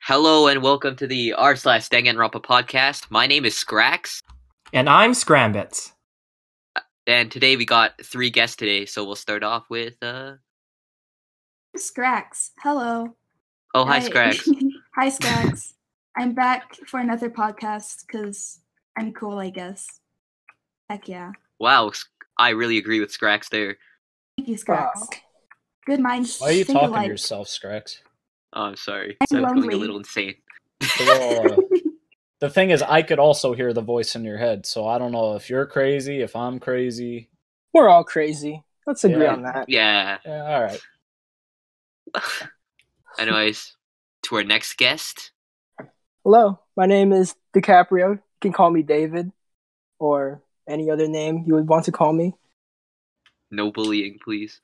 Hello and welcome to the r/danganronpa podcast. My name is Skraxx. And I'm Skranbets. And today we got 3 guests today, so we'll start off with Skraxx. Hello. Oh, hi Skraxx. Hi Skraxx. I'm back for another podcast because I'm cool, I guess. Heck yeah. Wow, I really agree with Skraxx there. Thank you, Skraxx. Good minds. Why are you think talking to alike. yourself, Skraxx? Oh, I'm sorry. I'm I was going a lonely. little insane. Well, the thing is, I could also hear the voice in your head, so I don't know if you're crazy, if I'm crazy. We're all crazy. Let's agree Yeah. on that. Yeah. Yeah, all right. Anyways, to our next guest. Hello, my name is DaCaprio. You can call me David, or any other name you would want to call me. No bullying, please.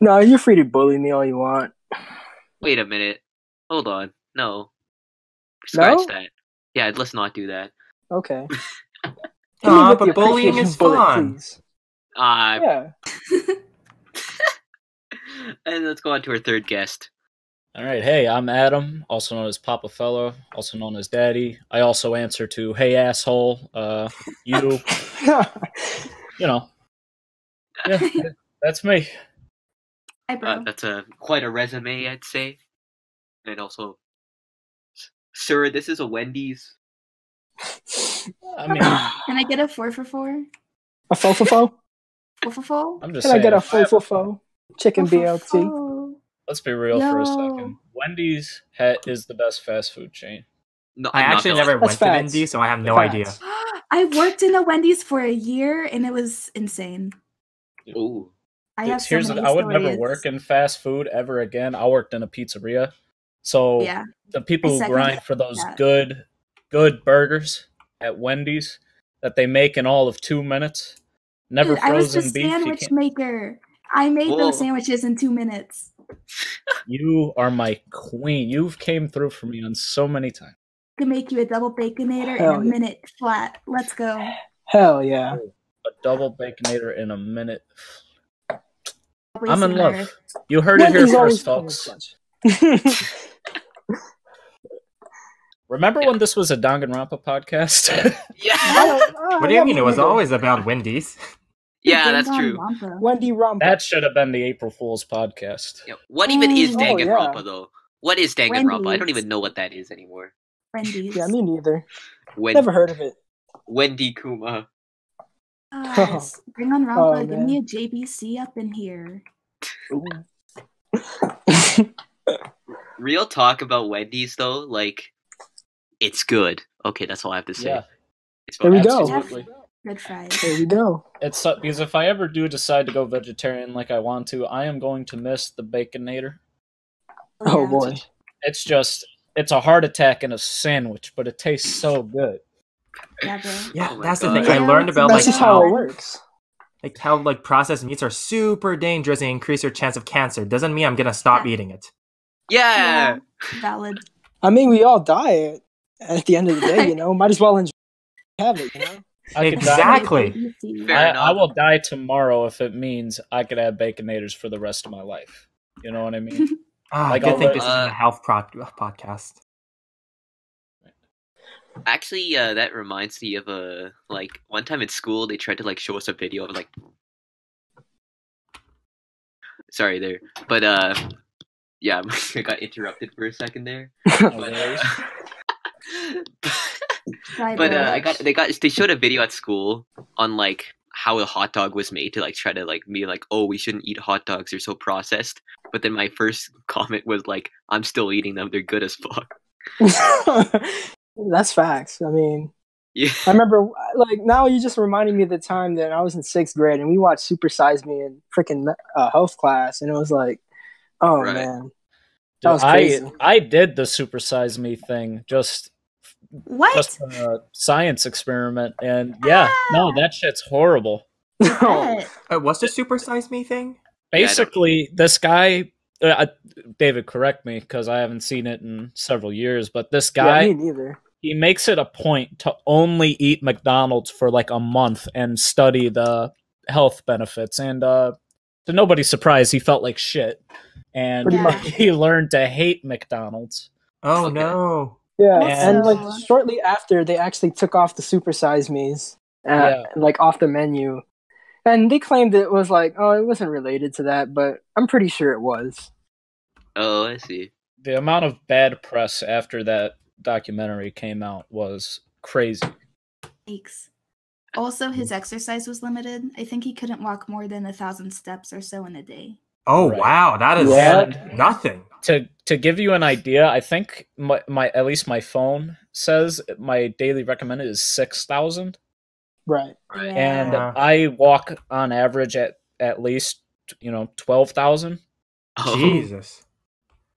No, you're free to bully me all you want. Wait a minute. Hold on. No. Scratch that. Yeah, let's not do that. Okay. Aw, but bullying is fun. Yeah. And let's go on to our third guest. All right, hey, I'm Adam, also known as Papa Fela, also known as Daddy. I also answer to "Hey asshole," you know. Yeah, that's me. Hi, bro. That's quite a resume, I'd say. And also, sir, this is a Wendy's. I mean, Can I get a 4 for 4? A fofofo? 4 for 4? I'm just Can I saying. get a fofofo? Chicken BLT? Let's be real for a Yo. second. Wendy's is the best fast food chain. No, I I'm not actually gonna- never went to facts. Wendy's, so I have no Facts. idea. I worked in a Wendy's for a year and it was insane. Ooh. I have so Here's many I would never stories. work in fast food ever again. I worked in a pizzeria. So Yeah. the people I who second grind for those that. good burgers at Wendy's that they make in all of 2 minutes. Never Dude, I was the frozen beef. You, sandwich maker. I made Whoa. those sandwiches in 2 minutes. you are my queen. You've came through for me on so many times. Could make you a double baconator in Hell a yeah. minute flat. Let's go. Hell yeah. A double baconator in a minute. Probably I'm in sooner. love. You heard it here Wendy's first, always folks. clutch. Remember when this was a Danganronpa podcast? Yeah. What do you mean? It was always about Wendy's. Yeah, that's true. Danganronpa. Wendy Rompa. That should have been the April Fool's podcast. Yeah. What even is Oh, Danganronpa, yeah. though? What is Danganronpa? I don't Wendy's. even know what that is anymore. Wendy's. Yeah, me neither. Wen- Never heard of it. Wendy Kuma. Guys, bring on Rampa. Oh, Give me a JBC up in here. Real talk about Wendy's, though, like, it's good. Okay, that's all I have to say. Yeah. It's There we fine. go. Absolutely. Good fries. There we go. It's because if I ever do decide to go vegetarian like I want to, I am going to miss the Baconator. Oh yeah. boy. It's a heart attack in a sandwich, but it tastes so good. Yeah, bro. Yeah, Oh my that's the God. thing. I Yeah, learned about That's like just how it how works. processed meats are super dangerous and increase your chance of cancer. Doesn't mean I'm gonna stop eating it. Yeah! Valid. I mean, we all die at the end of the day, you know? Might as well enjoy have it, you know? I could die- Exactly. JBC. Fair I enough. will die tomorrow if it means I could have Baconators for the rest of my life. You know what I mean? Like, Good thing I'll- this isn't a health podcast. Actually, that reminds me of one time in school they tried to like show us a video of like. Sorry there, but yeah, I got interrupted for a second there. Right, But bro. they showed a video at school on like how a hot dog was made to like try to like be like, oh, we shouldn't eat hot dogs, they're so processed. But then my first comment was like, I'm still eating them, they're good as fuck. That's facts. I mean, Yeah. I remember, like, now you just reminded me of the time that I was in 6th grade and we watched Super Size Me in freaking health class, and it was like, oh Right. man, that was Dude, crazy. I did the supersize me thing just What? a science experiment, and yeah, no, that shit's horrible. What? What's the super size me thing? Basically, this guy, David, correct me because I haven't seen it in several years, but this guy, Yeah, me neither. he makes it a point to only eat McDonald's for like a month and study the health benefits. And to nobody's surprise, he felt like shit. and Pretty much. he learned to hate McDonald's. Oh Okay. no. Yeah, And- and like shortly after, they actually took off the Super Size Me's, like off the menu, and they claimed it was like, oh, it wasn't related to that, but I'm pretty sure it was. Oh, I see. The amount of bad press after that documentary came out was crazy. Yikes. Also, his exercise was limited. I think he couldn't walk more than 1,000 steps or so in a day. Oh Right. wow, that is Yeah. nothing. To give you an idea, I think my at least my phone says my daily recommended is 6,000, Right. Right. and Yeah. I walk on average at least 12,000. Oh, Jesus.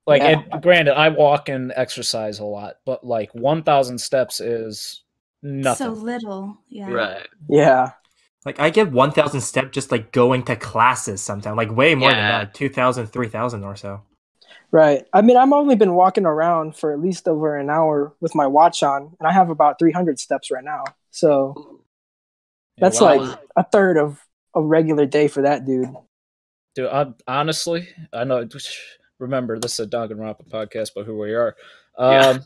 Like, Yeah. granted, I walk and exercise a lot, but like 1,000 steps is nothing. So little. Yeah. right. Yeah. Like I get 1,000 steps just like going to classes sometimes. Like way more than Yeah. that. 2,000, 3,000 or so. Right. I mean, I've only been walking around for at least over an hour with my watch on, and I have about 300 steps right now. So Ooh. Yeah, that's when I like was- a third of a regular day for that dude. Dude, honestly, I know. Remember, this is a Danganronpa podcast, but who we are. Yeah.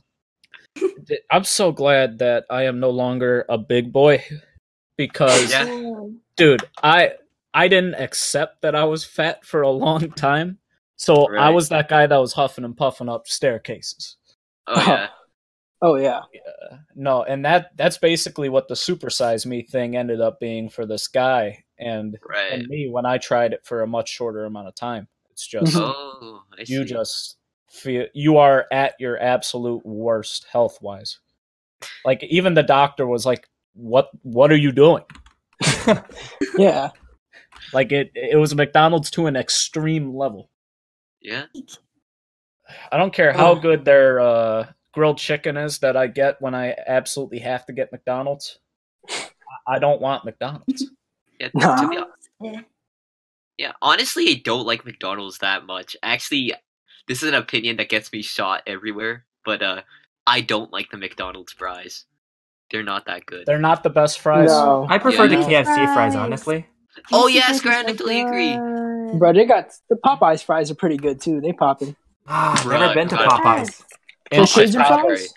I'm so glad that I am no longer a big boy because, Yeah. Oh. dude, I didn't accept that I was fat for a long time, so I Right. was that guy that was huffing and puffing up staircases. Oh yeah. Oh yeah. No, and that's basically what the supersize me thing ended up being for this guy and Right. me when I tried it for a much shorter amount of time. It's just Oh, I see. you just feel you are at your absolute worst health wise. Like even the doctor was like, "What are you doing?" Yeah. Like it was McDonald's to an extreme level. Yeah. I don't care how good their grilled chicken is that I get when I absolutely have to get McDonald's. I don't want McDonald's. Yeah. Nah. To be honest, Yeah. yeah. Honestly, I don't like McDonald's that much. Actually, this is an opinion that gets me shot everywhere. But I don't like the McDonald's fries. They're not that good. They're not the best fries. No. I prefer Yeah. the KFC fries, Fries. honestly. Oh, KFC yeah, fries are Skranbets, so totally agree. good. Bro, they got the Popeyes fries are pretty good too. They popping. Ah, I've never Right, been to right. Popeyes. In So Cajun Chicago, fries?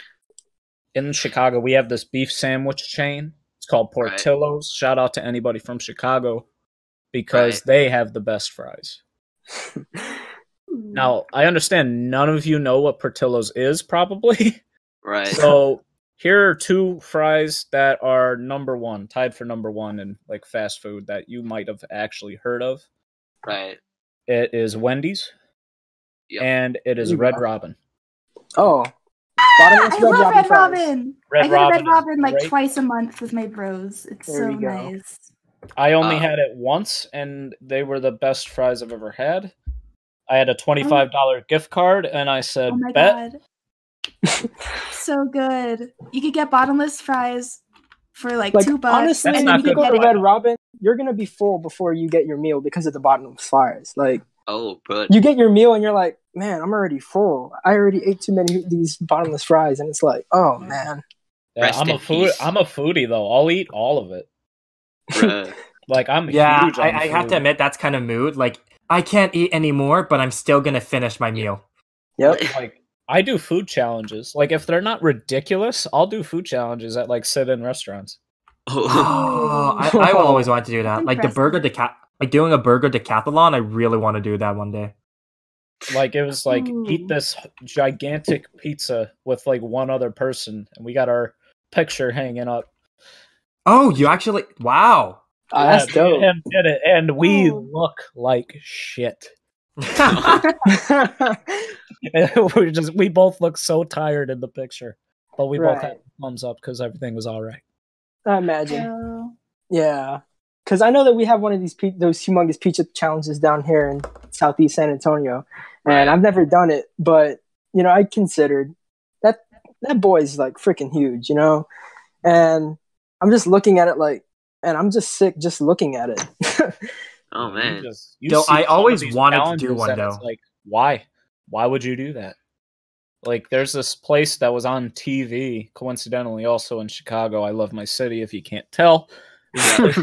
in Chicago, we have this beef sandwich chain. It's called Right. Portillo's. Shout out to anybody from Chicago because Right. they have the best fries. Now, I understand none of you know what Portillo's is, probably. Right. So here are two fries that are number one, tied for number one in like fast food that you might have actually heard of. Right. It is Wendy's, Yep. and it is There you Red go. Robin. Oh. I Bottomless love Red fries. Robin. Red I go to Red Robin is Robin like great. twice a month with my bros. It's There so we go. nice. I only Ah. had it once, and they were the best fries I've ever had. I had a $25 gift card, and I said, Oh my bet. god. So good. You could get bottomless fries for like Like $2. honestly, That's if not you good go to fries. Red Robin, you're gonna be full before you get your meal because of the bottomless fries. Like Oh, but you get your meal and you're like, man, I'm already full. I already ate too many of these bottomless fries, and it's like, oh man. Yeah, Rest I'm in a food. peace. I'm a foodie though. I'll eat all of it. bruh. Like I'm Yeah, huge. On I have food. to admit that's kind of mood. Like I can't eat anymore, but I'm still gonna finish my meal. Yep. Like I do food challenges. Like if they're not ridiculous, I'll do food challenges at like sit-in restaurants. Oh, Oh, I always want to do that. Like the burger like doing a burger decathlon. I really want to do that one day. Like it was like Ooh. eat this gigantic pizza with like one other person, and we got our picture hanging up. Oh, you actually? Wow. That's Yeah, me dope. and him did it, and we Oh. look like shit. We both look so tired in the picture, but we both Right. had thumbs up because everything was all right. I imagine. Oh. Yeah. Because I know that we have one of these those humongous pizza challenges down here in Southeast San Antonio, and Right. I've never done it, but you know, I considered that boy's like freaking huge, you know, and I'm just looking at it like, and I'm just sick just looking at it. oh man. You Though see I some of always these wanted to do challenges one, and it's though. like, why? Why would you do that? Like, there's this place that was on TV, coincidentally, also in Chicago. I love my city, if you can't tell. There's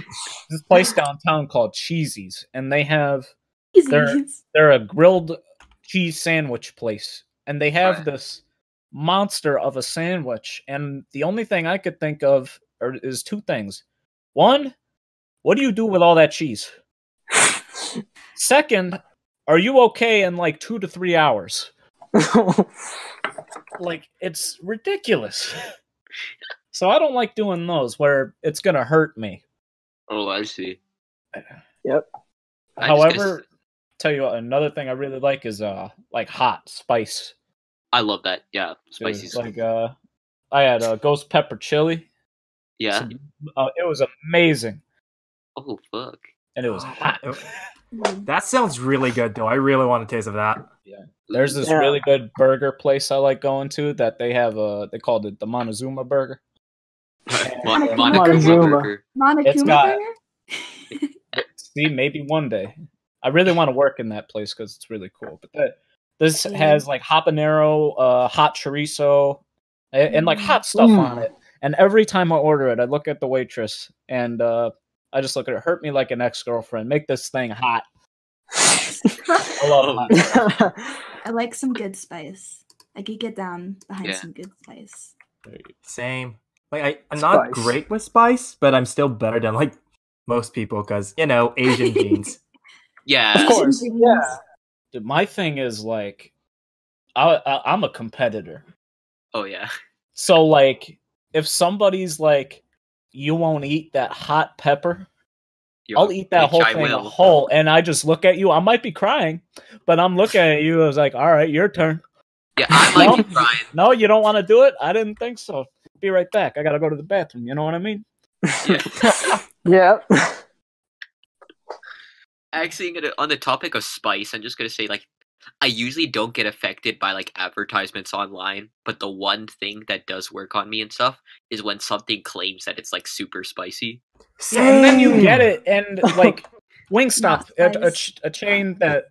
this place downtown called Cheesy's, and they have Easy. they're a grilled cheese sandwich place, and they have this monster of a sandwich, and the only thing I could think of is two things. One, what do you do with all that cheese? Second, are you okay in like 2 to 3 hours? Like, it's ridiculous. So I don't like doing those where it's gonna hurt me. Oh, I see. Yep. However, tell you what, another thing I really like is like hot spice. I love that. Yeah, spicy. Dude, like I had a ghost pepper chili. Yeah. It was amazing. Oh fuck. And it was hot. That sounds really good, though. I really want a taste of that. Yeah. There's this really good burger place I like going to that they have they called it the Montezuma burger. Montezuma burger. burger? See, maybe one day. I really want to work in that place because it's really cool. But this has like habanero, hot chorizo, and like hot stuff on it. And every time I order it, I look at the waitress and I just look at her. Hurt me like an ex-girlfriend. Make this thing hot. I love hot. I like some good spice. I could get down behind some good spice. Same. Like I'm not great with spice, but I'm still better than like most people because Asian genes. Yeah, of course. Yeah. Dude, my thing is like, I'm a competitor. Oh yeah. So like, if somebody's like, you won't eat that hot pepper, I'll eat that whole thing whole, and I just look at you. I might be crying, but I'm looking at you. I was like, all right, your turn. Yeah, I might be crying. No, you don't want to do it? I didn't think so. Be right back. I gotta go to the bathroom. You know what I mean? Yeah. Yeah. Actually, on the topic of spice, I'm just gonna say, like, I usually don't get affected by like advertisements online, but the one thing that does work on me and stuff is when something claims that it's like super spicy. Yeah, and then you get it, and like Wingstop, a chain that.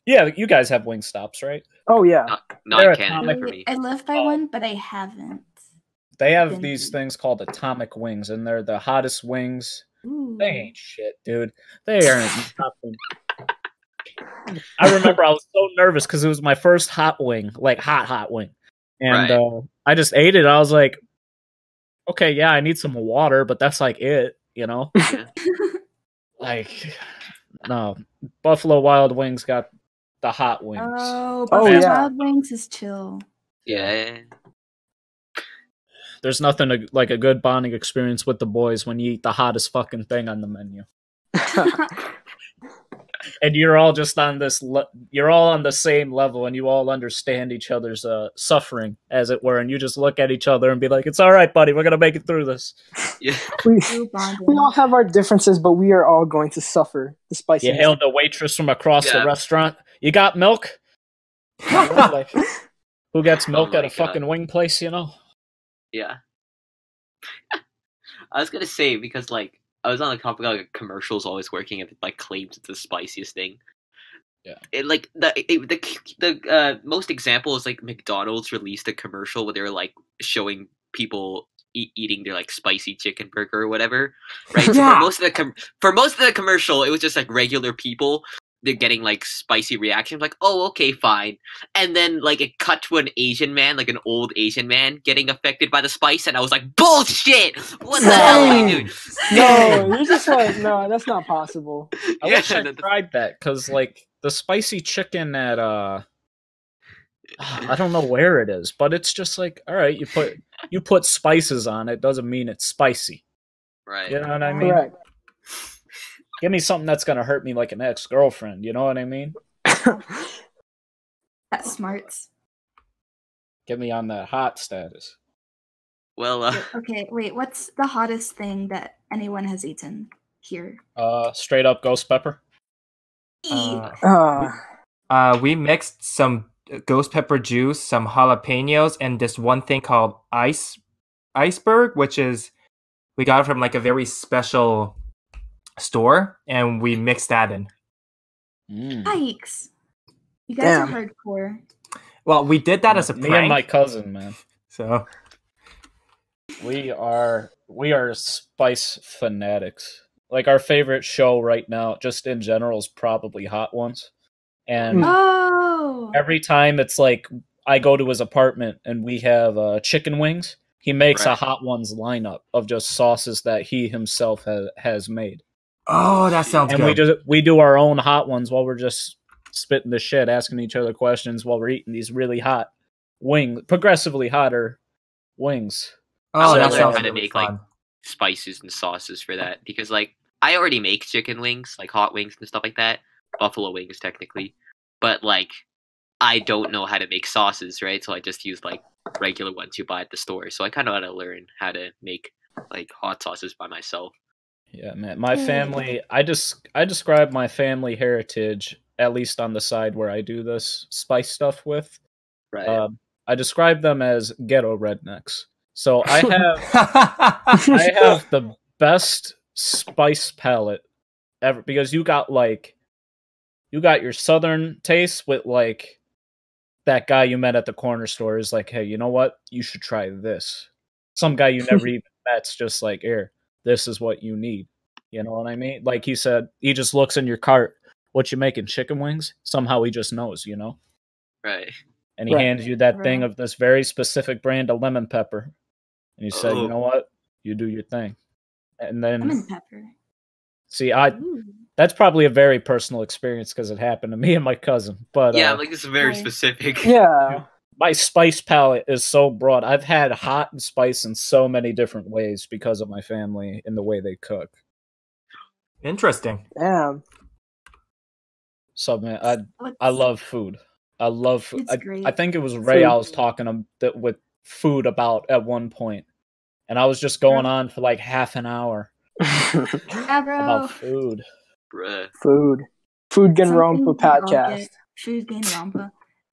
Yeah, you guys have Wingstops, right? Oh yeah. Not in Canada for me. I live by one, but I haven't. They have these things called atomic wings, and they're the hottest wings. Ooh. They ain't shit, dude. They aren't nothing. I remember I was so nervous because it was my first hot wing, like hot wing. And I just ate it. I was like, okay, yeah, I need some water, but that's like it, Yeah. Like, no. Buffalo Wild Wings got the hot wings. Oh, Buffalo Wild Wings is chill. Yeah. There's nothing like a good bonding experience with the boys when you eat the hottest fucking thing on the menu. And you're all just on this, you're all on the same level and you all understand each other's suffering, as it were. And you just look at each other and be like, it's all right, buddy. We're going to make it through this. Yeah. We all have our differences, but we are all going to suffer the spicy. You hailed the waitress from across the restaurant. You got milk? Like, who gets milk at a fucking wing place, Yeah. I was going to say, because like, I was on the topic of like, commercials always working and like claims it's the spiciest thing. Yeah. It, like the most example is like McDonald's released a commercial where they were like showing people eating their like spicy chicken burger or whatever, right? So for most of the commercial, it was just like regular people. They're getting like spicy reactions, like, oh, okay, fine. And then like it cut to an Asian man, like an old Asian man getting affected by the spice, and I was like, bullshit! What the hell are we doing? No, you're just like, no, that's not possible. I wish I tried that, because like the spicy chicken at I don't know where it is, but it's just like, all right, you put spices on it, doesn't mean it's spicy. Right. You know what I mean? Correct. Give me something that's gonna hurt me like an ex-girlfriend, you know what I mean? That's smart. Get me on that hot status. Well, okay, wait, what's the hottest thing that anyone has eaten here? Straight up ghost pepper. We mixed some ghost pepper juice, some jalapenos, and this one thing called iceberg, which is we got it from like a very special store, and we mixed that in. Yikes! You guys are hardcore. Well, we did that as a prank. Me and my cousin, man. So we are spice fanatics. Like our favorite show right now, just in general, is probably Hot Ones. And every time it's like I go to his apartment and we have chicken wings, he makes a Hot Ones lineup of just sauces that he himself has made. Oh, that sounds good. And we do our own Hot Ones while we're just spitting the shit, asking each other questions while we're eating these really hot wings, progressively hotter wings. Oh, that sounds how to make fun. Like spices and sauces for that, because like I already make chicken wings, like hot wings and stuff like that, buffalo wings technically, but like I don't know how to make sauces, right? So I just use like regular ones you buy at the store. So I kind of want to learn how to make like hot sauces by myself. Yeah, man. My family, I describe my family heritage, at least on the side where I do this spice stuff with. Right. I describe them as ghetto rednecks. So I have the best spice palette ever, because you got your southern taste with like that guy you met at the corner store is like, hey, you know what? You should try this. Some guy you never even met's just like, here, this is what you need. You know what I mean? Like he said, he just looks in your cart. What you making? Chicken wings? Somehow he just knows, you know? Right. And he hands you that thing of this very specific brand of lemon pepper. And he said, you know what? You do your thing. And then lemon pepper. See, that's probably a very personal experience because it happened to me and my cousin. But yeah, like this is very specific. Yeah. My spice palette is so broad. I've had hot and spice in so many different ways because of my family and the way they cook. Interesting. Damn. So man, I love food. I love food. I think it was Ray I was talking with food about at one point, and I was just going on for like half an hour about food. Bruh. Food danganronpa podcast. Food danganronpa.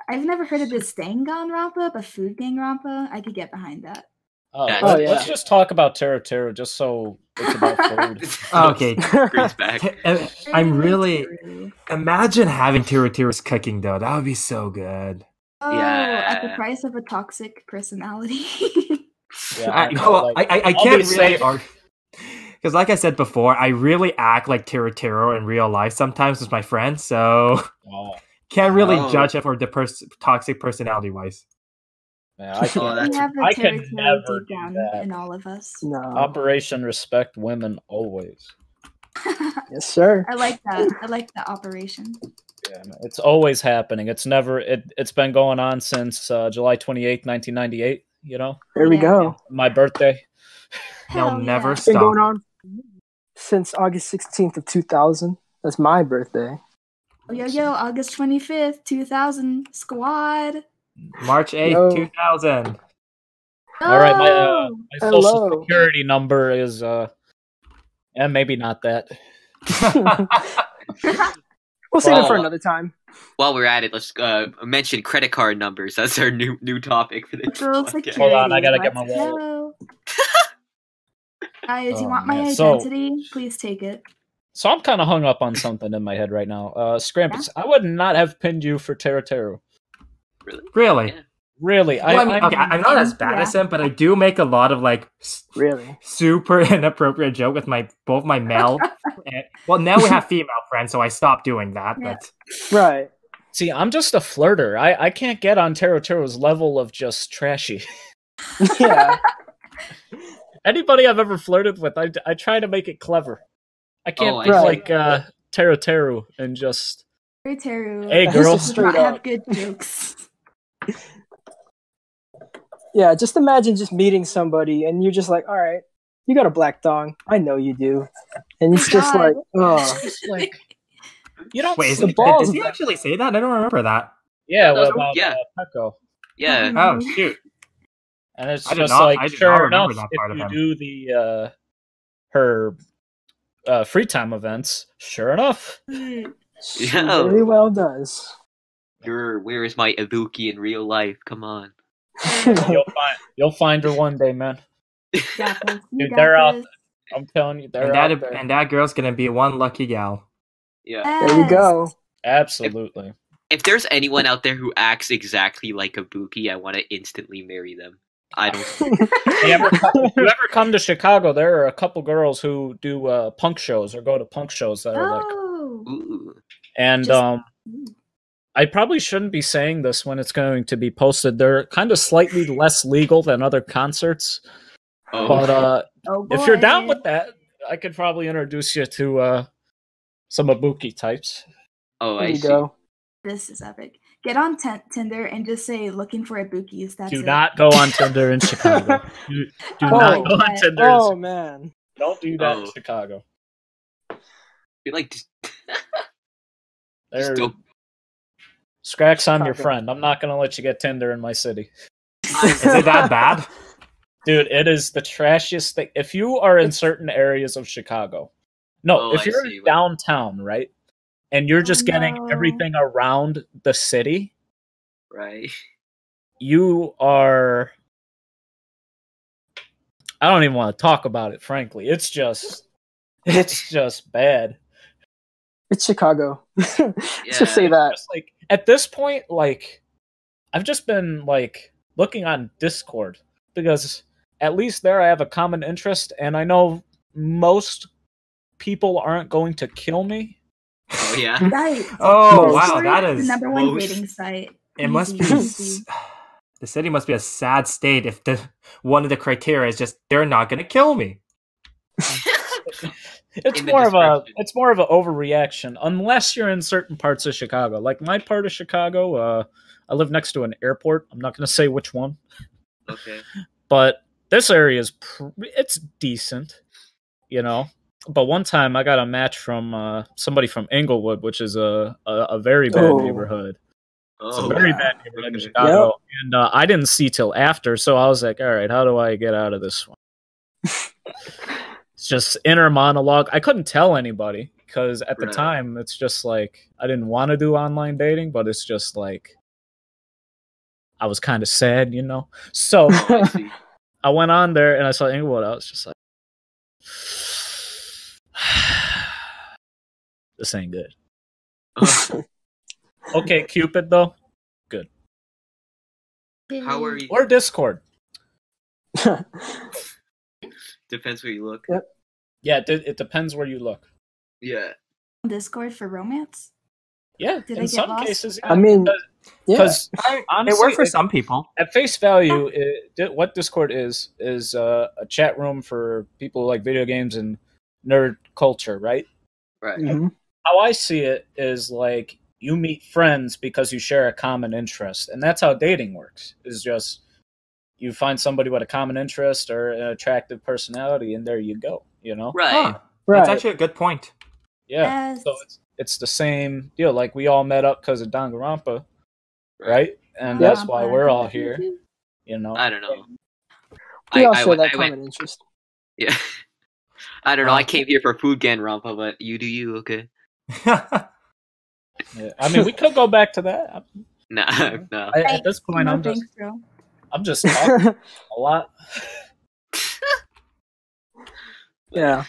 I've never heard of this danganronpa, but food danganronpa, I could get behind that. Let's just talk about Teru just so it's about food. Okay. Back. I'm really... Imagine having Teru's cooking, though. That would be so good. Oh, yeah. At the price of a toxic personality. I can't say... Because like I said before, I really act like Teru in real life sometimes with my friends, so... Can't really judge it for the toxic personality-wise. Man, I can never do that. In all of us. No. Operation Respect Women always. Yes, sir. I like that. I like that operation. Yeah, it's always happening. It's been going on since July 28th, 1998, you know? There we go. My birthday. They'll never It's been stop. going on since August 16th of 2000. That's my birthday. Yo, August 25th, 2000, squad. March 8th, 2000. All right, my social security number is, and maybe not that. We'll save it for another time. While we're at it, let's mention credit card numbers. That's our new topic for this. Hold on, I gotta get my wallet. Guys, you want my identity? Please take it. So I'm kind of hung up on something in my head right now. Skranbets, I would not have pinned you for Teru. Really? Yeah. Really? Well, I'm not as bad as him, but I do make a lot of like super inappropriate joke with both my male. Well, now we have female friends, so I stopped doing that. Yeah. But Right. See, I'm just a flirter. I can't get on Teru's level of just trashy. Yeah. Anybody I've ever flirted with, I try to make it clever. I can't be like Teru and just... Hey, Teru. Hey, girl. I have good jokes. Yeah, just imagine just meeting somebody and you're just like, all right, you got a black thong. I know you do. And it's just like, oh. You don't wait, did he actually say that? I don't remember that. Yeah, well, about Pecco. Yeah. Oh, shoot. And it's just like, sure enough, if you do the her free time events, sure enough. She very well does. Where is my Ibuki in real life? Come on. You'll find her one day, man. Dude, they're out. I'm telling you, they're out there. And that girl's gonna be one lucky gal. Yeah. There we go. Absolutely. If there's anyone out there who acts exactly like Ibuki, I want to instantly marry them. I don't. If you ever come to Chicago, there are a couple girls who do punk shows or go to punk shows that are like. Ooh. And I probably shouldn't be saying this when it's going to be posted. They're kind of slightly less legal than other concerts. Oh. But Oh if you're down boy. with that, I could probably introduce you to some Ibuki types. Oh, There I you see. go. This is epic. Get on Tinder and just say looking for Ibukis. That's Do it. not go on Tinder in Chicago. Do not go on Tinder. Oh man. Don't do that in Oh. Chicago. You're like just There, don't. Skraxx, I'm your Chicago. friend. I'm not going to let you get Tinder in my city. Is it that bad? Dude, it is the trashiest thing. If you are in certain areas of Chicago, Oh, if I you're see. downtown, right, and you're just getting no. everything around the city, Right. you are... I don't even want to talk about it, frankly. It's just bad. It's Chicago. Let's Yeah. just say that. Just like at this point, like I've just been like looking on Discord because at least there I have a common interest, and I know most people aren't going to kill me. Oh yeah. Right. Oh Most. wow, Discord that is is the number one most- dating site. It must be. Easy. The city must be a sad state if the one of the criteria is just they're not going to kill me. It's In the more of a description. overreaction unless you're in certain parts of Chicago. Like my part of Chicago, I live next to an airport. I'm not going to say which one, Okay. but this area is it's decent, you know. But one time I got a match from somebody from Inglewood, which is a very bad Oh. neighborhood. It's a Oh. very yeah. bad neighborhood in Okay. Chicago, and I didn't see till after, so I was like, all right, how do I get out of this one? It's just inner monologue. I couldn't tell anybody because at the Right. time it's just like I didn't want to do online dating, but it's just like I was kind of sad, you know. So Oh, I see. I went on there and I saw Inglewood. I was just like, this ain't good. Okay, Cupid though, good. How are you? Or Discord. Depends where you look. Yep. Yeah, it depends where you look. Yeah. Discord for romance? Yeah, Did I in get some lost? cases, I mean, yeah. because It honestly, worked for some people. at face value, what Discord is a chat room for people who like video games and nerd culture, right? Right. Mhm. How I see it is like you meet friends because you share a common interest, and that's how dating works. Is just you find somebody with a common interest or an attractive personality, and there you go. You know, Right. Huh. Right. That's actually a good point. yeah. Yes. So it's the same deal. Like we all met up because of danganronpa, right? And Yeah. that's why we're all here. You know, I don't know. We all share went- that I went- common interest. Yeah. I don't know. I came here for food Ganrampa, but you do you, okay? Yeah. I mean, we could go back to that. Nah, no. At this point, No, I'm just thanks, bro. talking a lot. Yeah.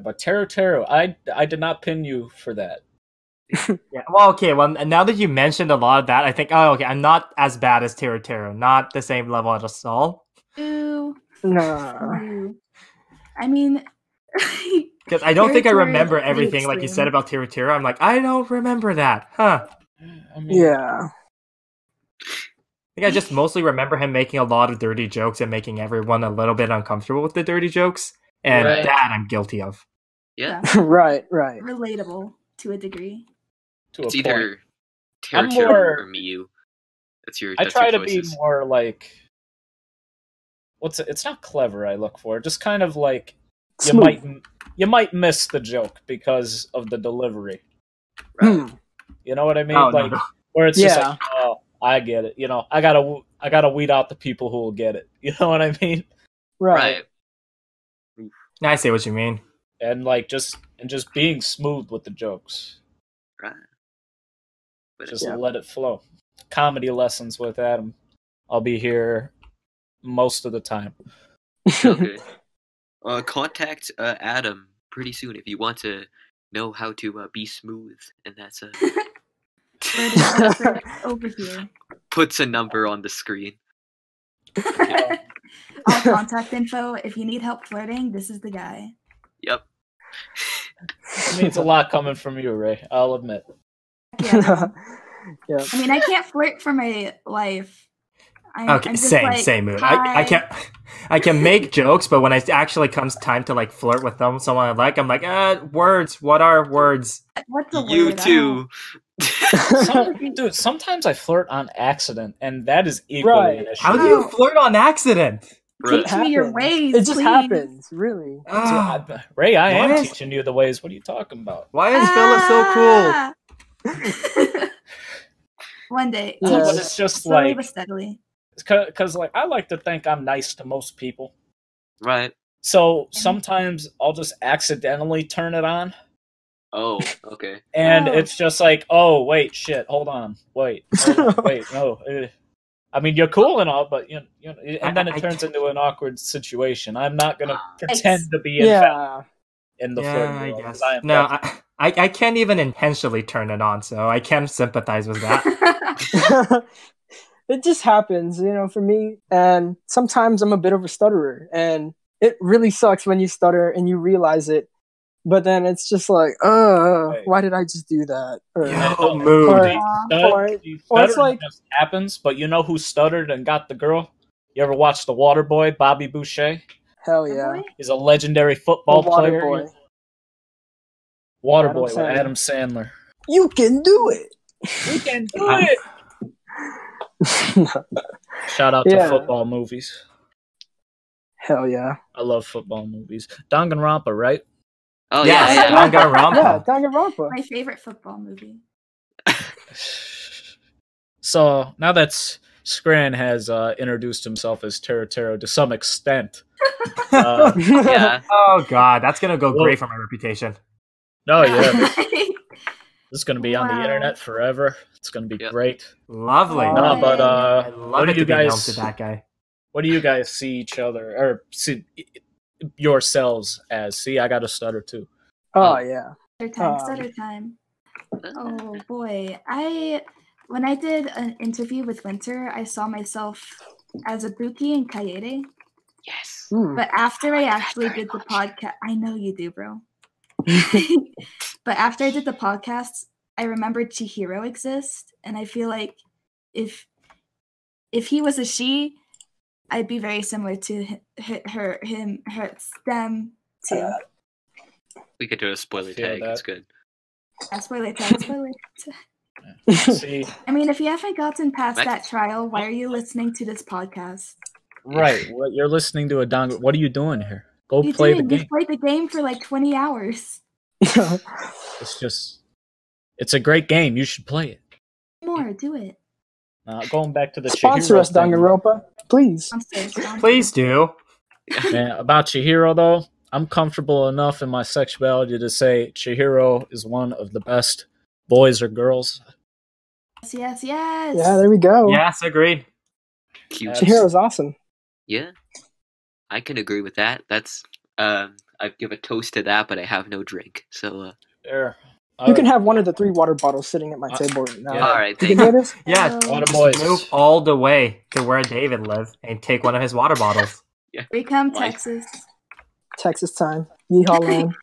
But Taro, I did not pin you for that. Yeah. Well, okay. Well, now that you mentioned a lot of that, I think, oh, okay, I'm not as bad as Taro. Not the same level as Saul. Ooh. Nah. Ooh. I mean, Because I don't think I Taro is remember pretty everything like you extreme. said about Taro. I'm like, I don't remember that. Huh. I mean, Yeah. I think I just mostly remember him making a lot of dirty jokes and making everyone a little bit uncomfortable with the dirty jokes. And Right. that I'm guilty of. Yeah. Right. relatable to a degree. to It's a point. either I'm Taro more- or Miyu. That's your. I That's try your to be choices. more like it's not clever. I look for just kind of like Smooth. you might miss the joke because of the delivery. Right. Hmm. You know what I mean? Oh, like no. where it's just Yeah. like, oh, I get it. You know, I gotta weed out the people who will get it. You know what I mean? Right. I see what you mean. And like just being smooth with the jokes. Right. But Just Yeah. let it flow. Comedy lessons with Adam. I'll be here most of the time. okay. Contact Adam pretty soon if you want to know how to be smooth, and that's Over here. puts a number on the screen. All contact info. If you need help flirting, this is the guy. Yep. It means a lot coming from you, Ray. I'll admit. Yeah. Yeah. I mean, I can't flirt for my life. Okay, I'm just same like, mood. hi. I can make jokes, but when it actually comes time to like flirt with someone I like, I'm like, words. What are words? What's a You word? too. Dude, sometimes I flirt on accident, and that is equally Right. an issue. How do you flirt on accident? Right. Teach me your happens. ways, It just please. happens, really. Dude, Ah, Ray, I am Why is- teaching you the ways. What are you talking about? why is Fela so cool? Ah! One day. Yeah. But it's just Slowly like, but steadily. because like I like to think I'm nice to most people. Right. So sometimes I'll just accidentally turn it on, Oh, okay. and Oh. it's just like, oh wait, shit, hold on, wait, no. I mean, you're cool and all, but you know, and then it turns into an awkward situation. I'm not gonna pretend to be Yeah. in the Yeah, flirting I world, 'cause guess. I am No, definitely- I can't even intentionally turn it on, so I can sympathize with that. It just happens, for me. And sometimes I'm a bit of a stutterer, and it really sucks when you stutter and you realize it. But then it's just like, why did I just do that? Or, Yo, mood. or it's like, just happens. But you know who stuttered and got the girl? You ever watch The Water Boy, Bobby Boucher? hell yeah. He's a legendary The football Water player. Boy. Waterboy with Sandler. Adam Sandler. You can do it. We can do it. Shout out to Yeah. football movies. Hell yeah. I love football movies. Danganronpa, right? Oh Yes, yeah. Danganronpa. Yeah, Danganronpa. My favorite football movie. So now that Skran has introduced himself as Tero to some extent, Yeah. Oh god, that's gonna go Whoa. great for my reputation. oh yeah, this is going to be on the Wow. internet forever. It's going to be Yep. great. Lovely. Oh, No, but I love what it do you to be known guys to that guy. What do you guys see each other or see yourselves as? See, I got a stutter too. Oh, yeah. Stutter time. Oh boy. When I did an interview with Winter, I saw myself as a Buki and Kaede. Yes. But after I actually did the podcast, I know you do, bro. But after I did the podcast, I remembered Chihiro exists, and I feel like if he was a she, I'd be very similar to them too. We could do a spoiler feel tag. that. It's good. Spoiler tag, spoiler tag. See, I mean, if you haven't gotten past Next. that trial, why are you listening to this podcast? right? What you're listening to a dong. What are you doing here? Go You play the You've game. played the game for like 20 hours. It's a great game. You should play it. More, do it. Going back to the Sponsor Chihiro us, thing. Danganronpa. Please. Sponsor. Please do. Man, about Chihiro though, I'm comfortable enough in my sexuality to say Chihiro is one of the best boys or girls. Yes. Yeah, there we go. Yes, agreed. Cute. Chihiro's awesome. Yeah. I can agree with that. That's I give a toast to that, but I have no drink. So There. You can have one of the 3 water bottles sitting at my table right now. Yeah. all right, You thank can you. do this? Yeah, Water just boys. move all the way to where David lives and take one of his water bottles. Here we come, Why? Texas. Texas time. Yeehaw land.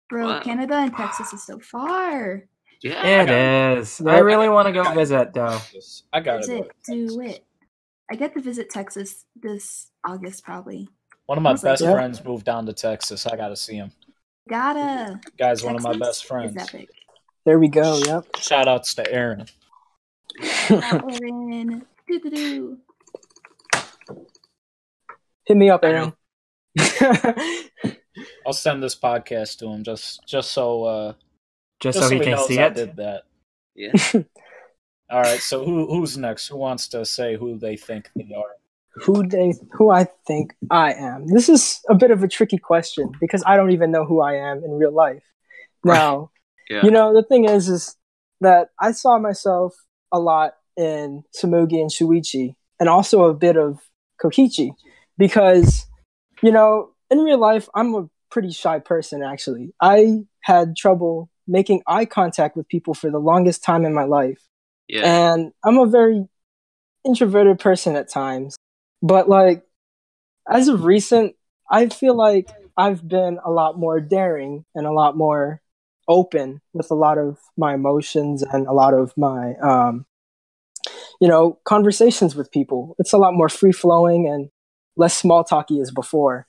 Bro, Wow. Canada and Texas is so far. Yeah. It is. I really want to go visit, though. I got Do it. I get to visit Texas this August, probably. One of my Sounds like best it. friends moved down to Texas. I gotta see him. Gotta. Guy's one of my Texas best friends. is epic. There we go. Yep. Shout outs to Aaron. Aaron. Doo-doo-doo. Hit me up, I Aaron. I'll send this podcast to him just so Just so he can knows see I it. did that. Yeah. All right, so who's next? Who wants to say who they think they are? Who I think I am. This is a bit of a tricky question because I don't even know who I am in real life. Now, Yeah. the thing is that I saw myself a lot in Samugi and Shuichi, and also a bit of Kokichi, because, in real life, I'm a pretty shy person, actually. I had trouble making eye contact with people for the longest time in my life. Yeah. And I'm a very introverted person at times. But, as of recent, I feel like I've been a lot more daring and a lot more open with a lot of my emotions and a lot of my conversations with people. It's a lot more free flowing and less small talky as before.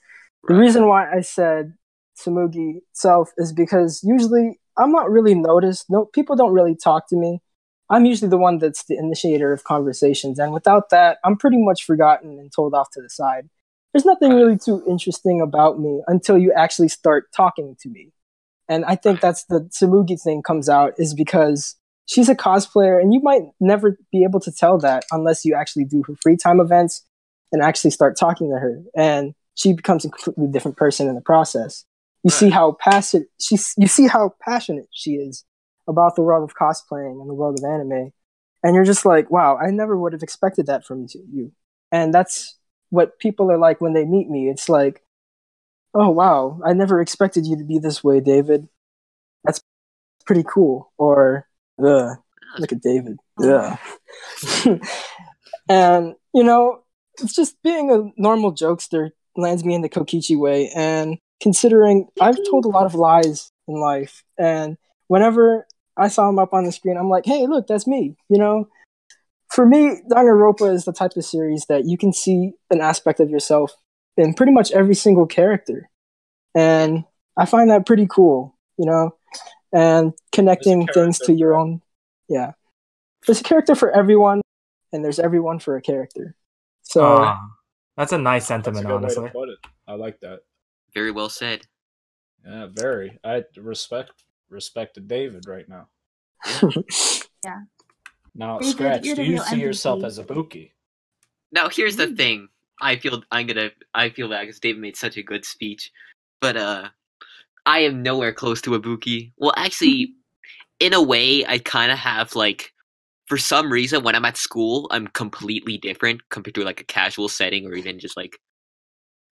The reason why I said Tsumugi itself is because usually I'm not really noticed. No, people don't really talk to me. I'm usually the one that's the initiator of conversations, and without that, I'm pretty much forgotten and told off to the side. There's nothing really too interesting about me until you actually start talking to me. And I think that's the Tsumugi thing comes out, is because she's a cosplayer, and you might never be able to tell that unless you actually do her free time events and actually start talking to her. And she becomes a completely different person in the process. You see how passionate she is about the world of cosplaying and the world of anime. And you're just like, wow, I never would have expected that from you. And that's what people are like when they meet me. It's like, oh, wow, I never expected you to be this way, David. That's pretty cool. Or, ugh, look at David. Ugh. And, it's just being a normal jokester lands me in the Kokichi way. And considering I've told a lot of lies in life, and whenever I saw him up on the screen, I'm like, hey, look, that's me. For me, Danganronpa is the type of series that you can see an aspect of yourself in pretty much every single character. And I find that pretty cool, and connecting things to your own. Yeah. There's a character for everyone, and there's everyone for a character. So that's a nice sentiment, honestly. Way to put it. I like that. Very well said. Yeah, very. I respected David right now. Yeah. Now, David, Skraxx, you're do the you real see yourself MVP. as a Buki? Now here's the thing. I feel bad because David made such a good speech, but I am nowhere close to a Buki. Well, actually, in a way, I kind of have for some reason when I'm at school, I'm completely different compared to a casual setting or even just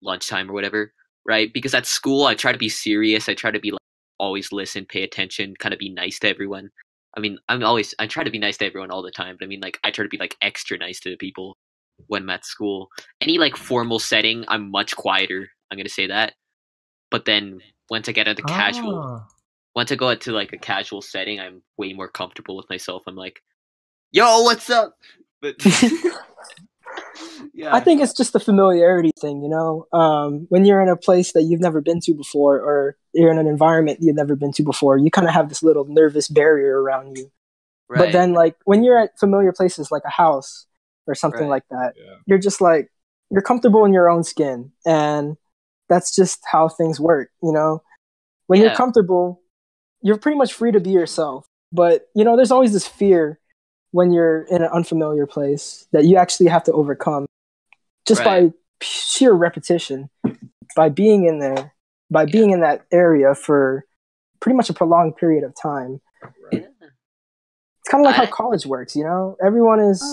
lunchtime or whatever, right? Because at school, I try to be serious. I try to be always listen, pay attention, kind of be nice to everyone. I mean, I try to be nice to everyone all the time, but I mean, I try to be extra nice to people when I'm at school. Any formal setting, I'm much quieter. I'm gonna say that. But then once I get into once I go into a casual setting, I'm way more comfortable with myself. I'm like, yo, what's up? But yeah, I think it's just a familiarity thing, when you're in a place that you've never been to before, or you're in an environment you've never been to before, you kind of have this little nervous barrier around you. Right. But then when you're at familiar places like a house or something like that, you're just you're comfortable in your own skin. And that's just how things work, When you're comfortable, you're pretty much free to be yourself. But, there's always this fear when you're in an unfamiliar place that you actually have to overcome just by sheer repetition, by being in there, by being in that area for pretty much a prolonged period of time. Right. It's kind of like how college works, Everyone is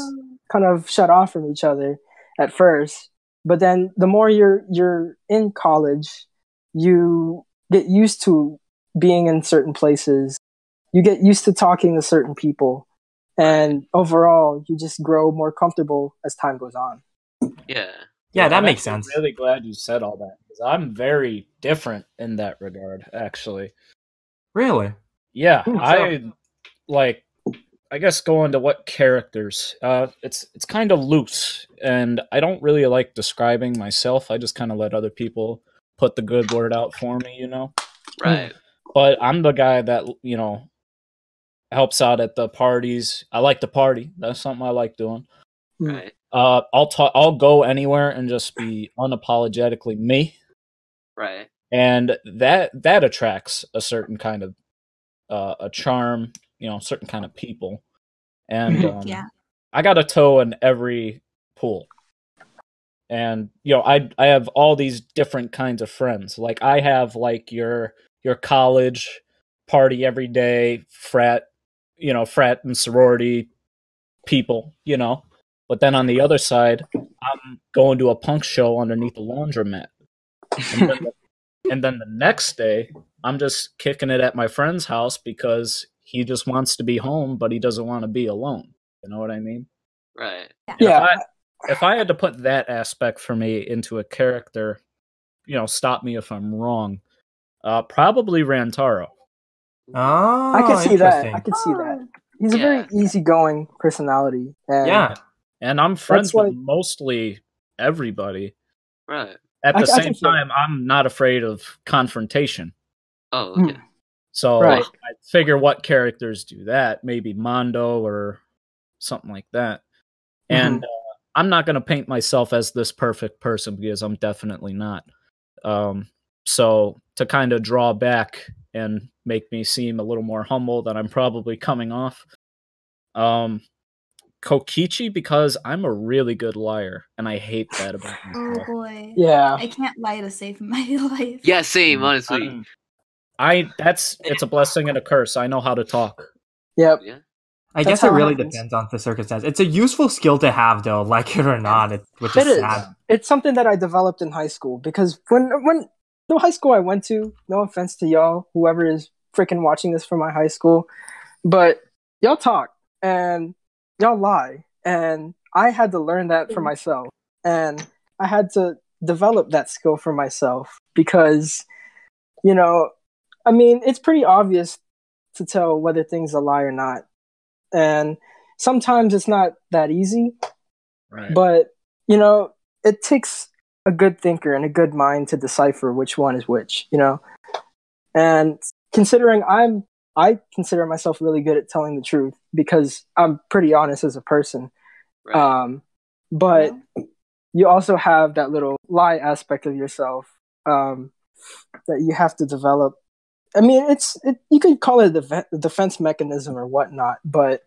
kind of shut off from each other at first, but then the more you're in college, you get used to being in certain places. You get used to talking to certain people. And overall, you just grow more comfortable as time goes on. Yeah. Yeah, that makes sense. I'm really glad you said all that, because I'm very different in that regard, actually. Really? Yeah. I guess going to what characters. It's kind of loose, and I don't really like describing myself. I just kind of let other people put the good word out for me, Right. But I'm the guy that, helps out at the parties. I like to party. That's something I like doing. Right. I'll go anywhere and just be unapologetically me. Right. And that attracts a certain kind of a charm, certain kind of people. And I got a toe in every pool. And I have all these different kinds of friends. I have your college party every day frat and sorority people, But then on the other side, I'm going to a punk show underneath a laundromat. And then the next day, I'm just kicking it at my friend's house because he just wants to be home, but he doesn't want to be alone. You know what I mean? Right. Yeah. If I had to put that aspect for me into a character, stop me if I'm wrong, probably Rantaro. Oh, I can see that. he's a very easygoing personality. And and I'm friends with mostly everybody. Right. At the same time, I'm not afraid of confrontation. Oh, okay. So I figure what characters do that. Maybe Mondo or something like that. And I'm not going to paint myself as this perfect person because I'm definitely not. So to kind of draw back and make me seem a little more humble than I'm probably coming off. Kokichi, because I'm a really good liar, and I hate that about myself. Oh boy. Yeah. I can't lie to save my life. Yeah, same, honestly. It's a blessing and a curse. I know how to talk. Yep. Yeah. I guess it really depends on the circumstance. It's a useful skill to have, though, like it or not, which is sad. It's something that I developed in high school, because when the high school I went to, no offense to y'all, whoever is freaking watching this from my high school, but y'all talk and y'all lie, and I had to learn that for myself, and I had to develop that skill for myself because, you know, I mean, it's pretty obvious to tell whether things are a lie or not, and sometimes it's not that easy, but, you know, it takes a good thinker and a good mind to decipher which one is which, you know, and considering I consider myself really good at telling the truth because I'm pretty honest as a person. But you also have that little lie aspect of yourself that you have to develop. I mean, you could call it a defense mechanism or whatnot, but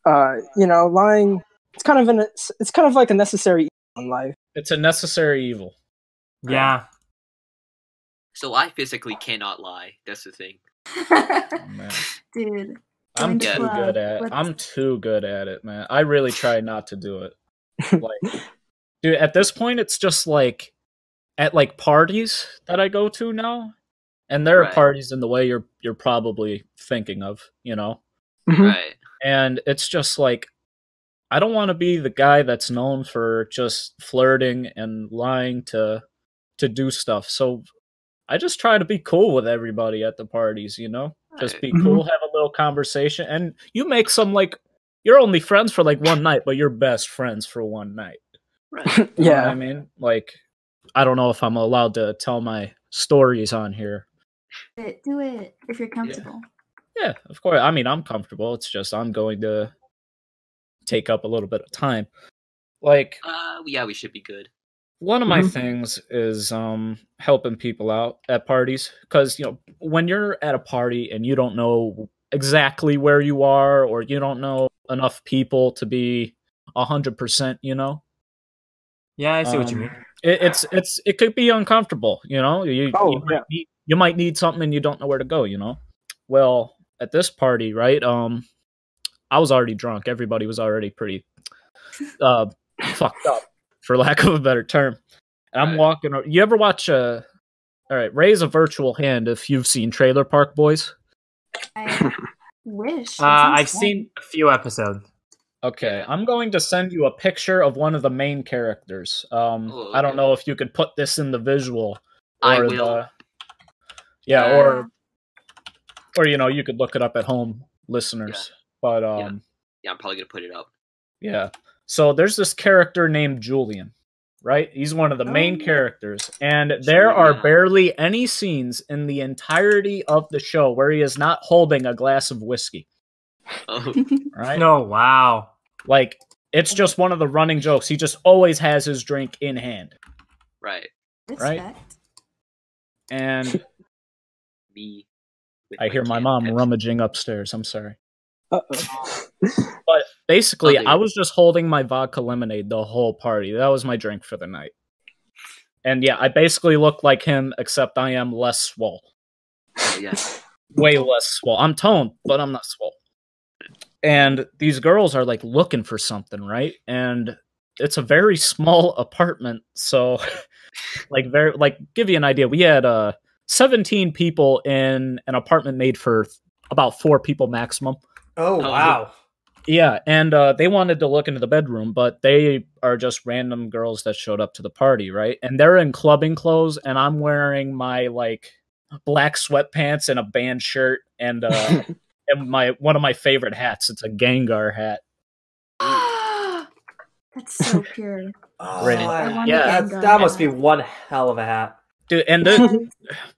you know, lying, it's kind of like a necessary evil in life. It's a necessary evil. Yeah. So I physically cannot lie. That's the thing. Dude, I'm too good at it, man. I really try not to do it. Like, dude, at this point, it's just like at like parties that I go to now, and there are parties in the way you're probably thinking of, you know, right? And it's just like, I don't want to be the guy that's known for just flirting and lying to do stuff. So I just try to be cool with everybody at the parties, you know? Just be cool, have a little conversation, and you make some, like, you're only friends for, like, one night, but you're best friends for one night. Right. You know what I mean? Like, I don't know if I'm allowed to tell my stories on here. Do it, if you're comfortable. Yeah, of course. I mean, I'm comfortable. It's just I'm going to take up a little bit of time. Like, yeah, we should be good. One of my things is helping people out at parties, because, you know, when you're at a party and you don't know exactly where you are, or you don't know enough people to be 100%, you know. Yeah, I see what you mean. It could be uncomfortable, you know. You might need something and you don't know where to go, you know. Well, at this party, right? I was already drunk. Everybody was already pretty fucked up, for lack of a better term. And I'm walking. You ever watch all right, raise a virtual hand if you've seen Trailer Park Boys. I wish. I've seen a few episodes. Okay, I'm going to send you a picture of one of the main characters. I don't know if you could put this in the visual. I will. Or you know, you could look it up at home, listeners. But I'm probably gonna put it up. Yeah. So there's this character named Julian, right? He's one of the main characters, and there are barely any scenes in the entirety of the show where he is not holding a glass of whiskey. Oh. Right? No, wow. Like, it's just one of the running jokes. He just always has his drink in hand. Right. Respect. Right? And me. I hear my mom rummaging upstairs. I'm sorry. Uh-oh. But basically, I was just holding my vodka lemonade the whole party. That was my drink for the night. And yeah, I basically look like him, except I am less swole. Yes. Way less swole. I'm toned, but I'm not swole. And these girls are like looking for something, right? And it's a very small apartment. So give you an idea. We had 17 people in an apartment made for about 4 people maximum. Oh, wow. Yeah, and they wanted to look into the bedroom, but they are just random girls that showed up to the party, right? And they're in clubbing clothes, and I'm wearing my, like, black sweatpants and a band shirt and and one of my favorite hats. It's a Gengar hat. That's so pure. Oh, yeah, that must be one hell of a hat. Dude, and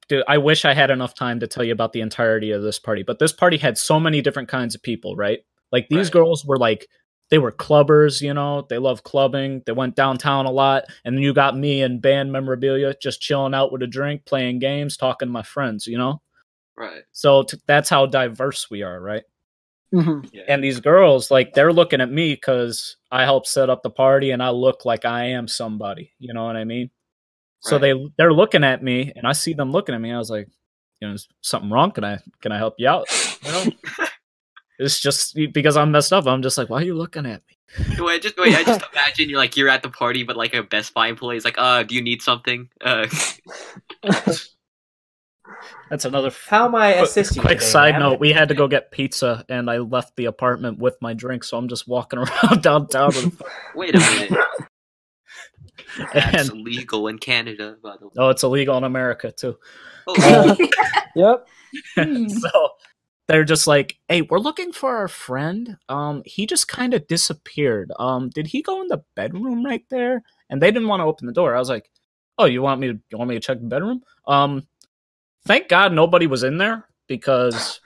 dude, I wish I had enough time to tell you about the entirety of this party, but this party had so many different kinds of people, right? Like, these girls were like, they were clubbers, you know, they love clubbing, they went downtown a lot, and then you got me and band memorabilia just chilling out with a drink, playing games, talking to my friends, you know? Right. So that's how diverse we are, right? Mm-hmm. Yeah. And these girls, like, they're looking at me because I helped set up the party and I look like I am somebody, you know what I mean? So they're looking at me, and I see them looking at me. I was like, you know, is something wrong? Can I help you out? You know? It's just because I'm messed up. I'm just like, why are you looking at me? I just imagine you're at the party, but like a Best Buy employee is like, do you need something? That's another. How am I assist you? Quick side note: we had to go get pizza, and I left the apartment with my drink, so I'm just walking around downtown. Wait a minute. That's illegal in Canada, by the way. Oh, it's illegal in America too. Oh. Yep. So they're just like, "Hey, we're looking for our friend. He just kind of disappeared. Did he go in the bedroom right there?" And they didn't want to open the door. I was like, "Oh, you want me to check the bedroom?" Thank God nobody was in there, because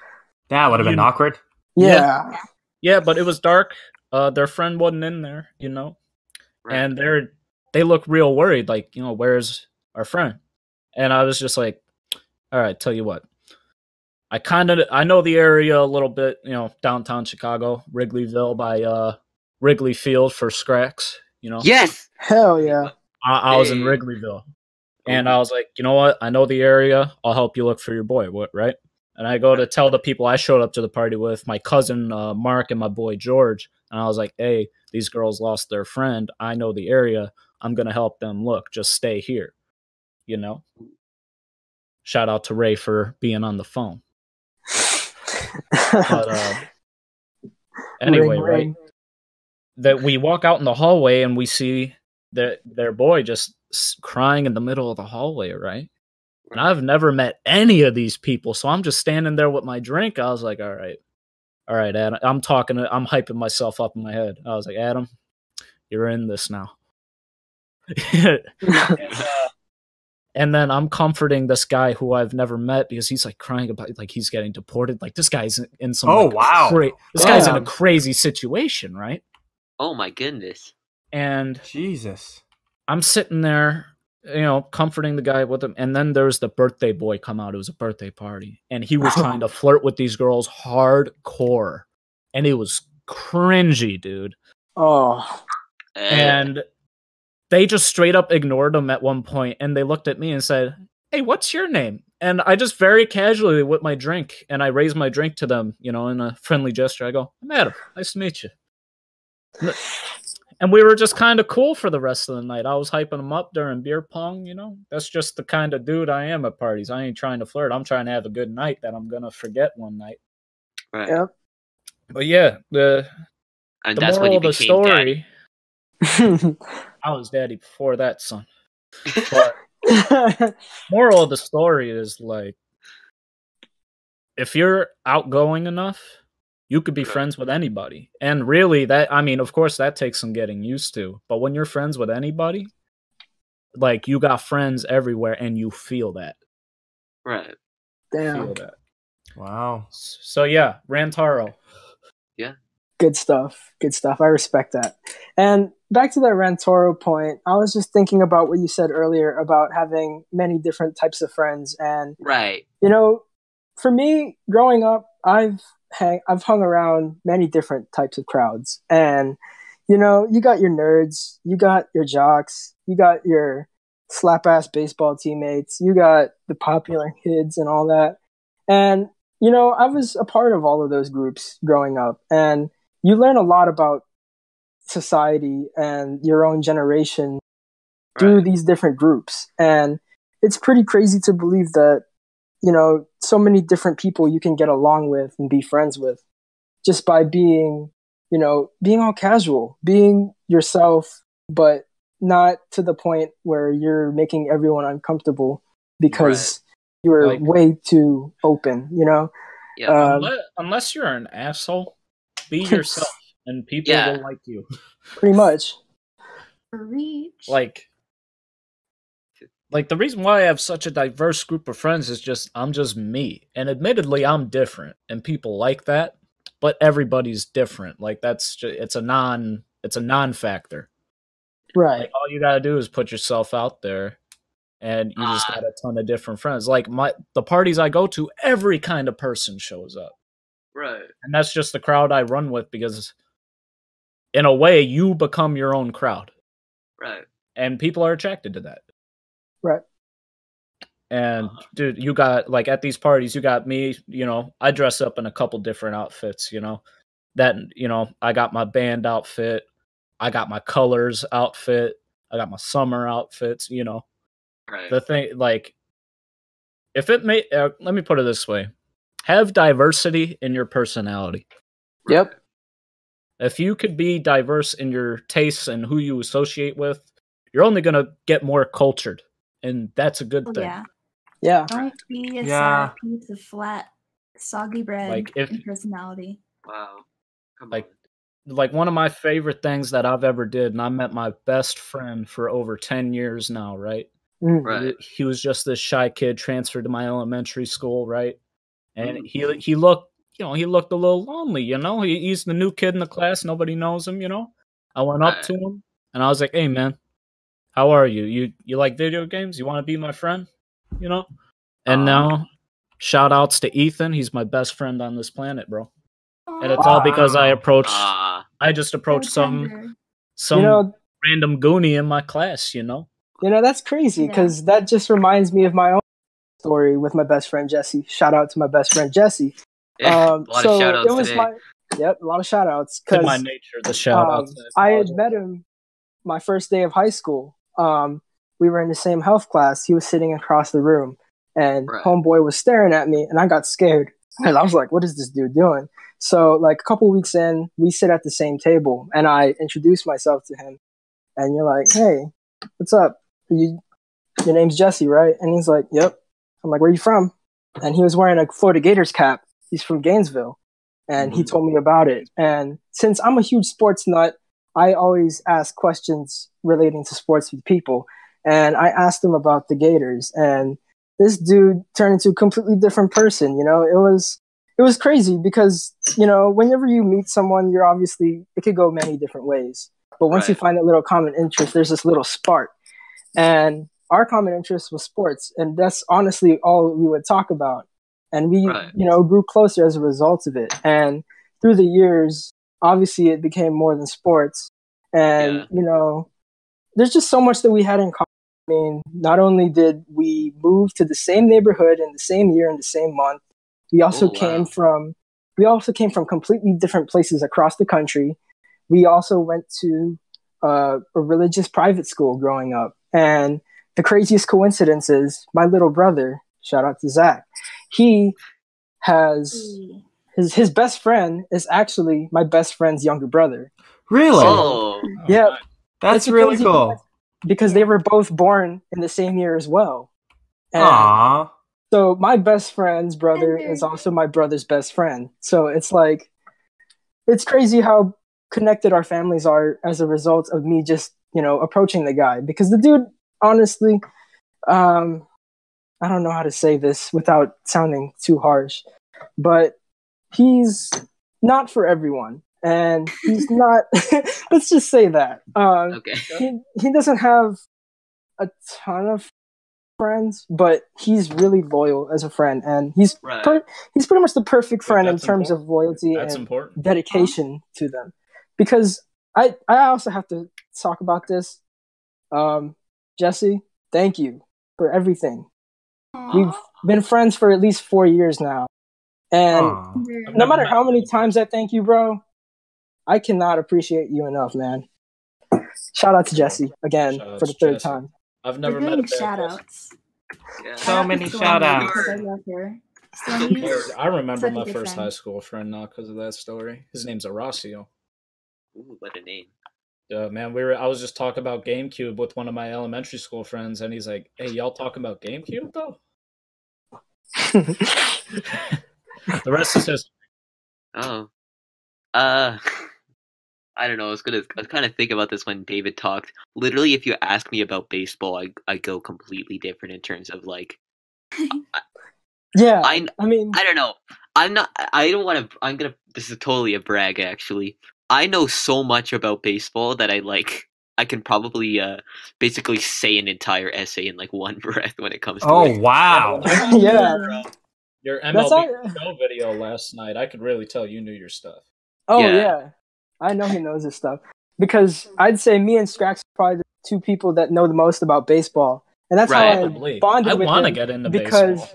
that would have been awkward. Yeah. Yeah, but it was dark. Their friend wasn't in there, you know, and they look real worried, like, you know, where's our friend? And I was just like, all right, tell you what. I know the area a little bit, you know, downtown Chicago, Wrigleyville by Wrigley Field for Skraxx, you know. Yes! Hell yeah. I was in Wrigleyville. And I was like, you know what? I know the area. I'll help you look for your boy, right? And I go to tell the people I showed up to the party with, my cousin Mark and my boy George. And I was like, hey, these girls lost their friend. I know the area. I'm going to help them look. Just stay here, you know? Shout out to Ray for being on the phone. But anyway, right? That we walk out in the hallway and we see their boy just crying in the middle of the hallway, right? And I've never met any of these people, so I'm just standing there with my drink. I was like, all right, Adam. I'm hyping myself up in my head. I was like, Adam, you're in this now. And then I'm comforting this guy who I've never met, because he's like crying about, like, he's getting deported. Like, this guy's in some guy's in a crazy situation, right? Oh my goodness. And Jesus. I'm sitting there, you know, comforting the guy with him, and then there's the birthday boy come out. It was a birthday party, and he was trying to flirt with these girls hardcore, and it was cringy, dude. Oh. And they just straight up ignored him at one point, and they looked at me and said, hey, what's your name? And I just very casually with my drink, and I raised my drink to them, you know, in a friendly gesture. I go, I'm Adam. Nice to meet you. And we were just kind of cool for the rest of the night. I was hyping them up during beer pong, you know. That's just the kind of dude I am at parties. I ain't trying to flirt. I'm trying to have a good night that I'm going to forget one night. Right. Yep. But yeah, the moral of the story... I was daddy before that, son. But moral of the story is, like, if you're outgoing enough, you could be friends with anybody. And really, that, I mean, of course, that takes some getting used to. But when you're friends with anybody, like, you got friends everywhere, and you feel that. Right. Damn. Feel that. Wow. So yeah, Rantaro. Yeah. Good stuff. Good stuff. I respect that. And back to that Rantaro point, I was just thinking about what you said earlier about having many different types of friends. And, right. You know, for me, growing up, I've hung around many different types of crowds. And, you know, you got your nerds, you got your jocks, you got your slap-ass baseball teammates, you got the popular kids and all that. And, you know, I was a part of all of those groups growing up. And you learn a lot about society and your own generation through these different groups. And it's pretty crazy to believe that, you know, so many different people you can get along with and be friends with just by being, you know, being all casual, being yourself, but not to the point where you're making everyone uncomfortable because you're way too open, you know? Yeah. Unless you're an asshole, be yourself, and people will like you. Pretty much. Reach. Like the reason why I have such a diverse group of friends is just I'm just me, and admittedly I'm different, and people like that. But everybody's different. Like that's just, it's a non-factor. Right. Like all you gotta do is put yourself out there, and you just got a ton of different friends. Like the parties I go to, every kind of person shows up. Right. And that's just the crowd I run with because, in a way, you become your own crowd. Right. And people are attracted to that. Right. And dude, you got like at these parties, you got me, I dress up in a couple different outfits, that, I got my band outfit, I got my colors outfit, I got my summer outfits, Right. The thing, like, if it may, let me put it this way, have diversity in your personality. Yep. If you could be diverse in your tastes and who you associate with, you're only going to get more cultured. And that's a good thing. Yeah. Yeah. Don't be a sad piece of flat, soggy bread in personality. Wow. Come on. Like one of my favorite things that I've ever did, and I met my best friend for over 10 years now, right? Right. He was just this shy kid transferred to my elementary school, right? And he looked, he looked a little lonely, He's the new kid in the class. Nobody knows him, I went up to him and I was like, "Hey, man, how are you? You like video games? You want to be my friend?" And now, shout outs to Ethan. He's my best friend on this planet, bro. And it's all because I just approached some random goonie in my class, that's crazy because that just reminds me of my own story with my best friend Jesse. Shout out to my best friend Jesse. Yeah, a lot of shout outs today. A lot of shout outs. It's in my nature, the shout outs. I had met him my first day of high school. We were in the same health class. He was sitting across the room, and homeboy was staring at me, and I got scared. And I was like, what is this dude doing? So, like, a couple weeks in, we sit at the same table, and I introduced myself to him. And you're like, "Hey, what's up? Your name's Jesse, right?" And he's like, "Yep." I'm like, "Where are you from?" And he was wearing a Florida Gators cap. He's from Gainesville. And he told me about it. And since I'm a huge sports nut, I always ask questions relating to sports with people. And I asked him about the Gators. And this dude turned into a completely different person. It was crazy because, whenever you meet someone, it could go many different ways. But once you find that little common interest, there's this little spark. And our common interest was sports. And that's honestly all we would talk about. And we, grew closer as a result of it. And through the years, obviously it became more than sports. And, there's just so much that we had in common. I mean, not only did we move to the same neighborhood in the same year in the same month, we also came from completely different places across the country. We also went to a religious private school growing up. And the craziest coincidence is my little brother, shout out to Zach, he has his best friend is actually my best friend's younger brother. Really? So, yeah. That's really cool. Because they were both born in the same year as well. And aww. So my best friend's brother is also my brother's best friend. So it's like, it's crazy how connected our families are as a result of me just, approaching the guy. Because the dude, honestly, I don't know how to say this without sounding too harsh, but he's not for everyone. And he's not, let's just say that. Okay. He doesn't have a ton of friends, but he's really loyal as a friend. And he's pretty much the perfect friend in terms of loyalty and dedication to them. Because I also have to talk about this. Jesse, thank you for everything. We've been friends for at least 4 years now. And no matter how many times I thank you, bro, I cannot appreciate you enough, man. Shout out to Jesse again for the third time. I've never met a shout outs. Yeah. So many shout outs. I remember my first high school friend now because of that story. His name's Horacio. Ooh, what a name. Man, I was just talking about GameCube with one of my elementary school friends, and he's like, "Hey, y'all talking about GameCube though?" The rest is history. Oh. I don't know. I was kind of think about this when David talked. Literally, if you ask me about baseball, I go completely different in terms of like. Yeah, I mean, I don't know. I'm not. I don't want to. I'm gonna. This is totally a brag, actually. I know so much about baseball that I can probably basically say an entire essay in like one breath when it comes to it. Wow! Yeah. Your MLB show video last night, I could really tell you knew your stuff. Oh yeah. I know he knows his stuff because I'd say me and Skraxx are probably the two people that know the most about baseball, and that's how I bonded with him. I want to get into baseball.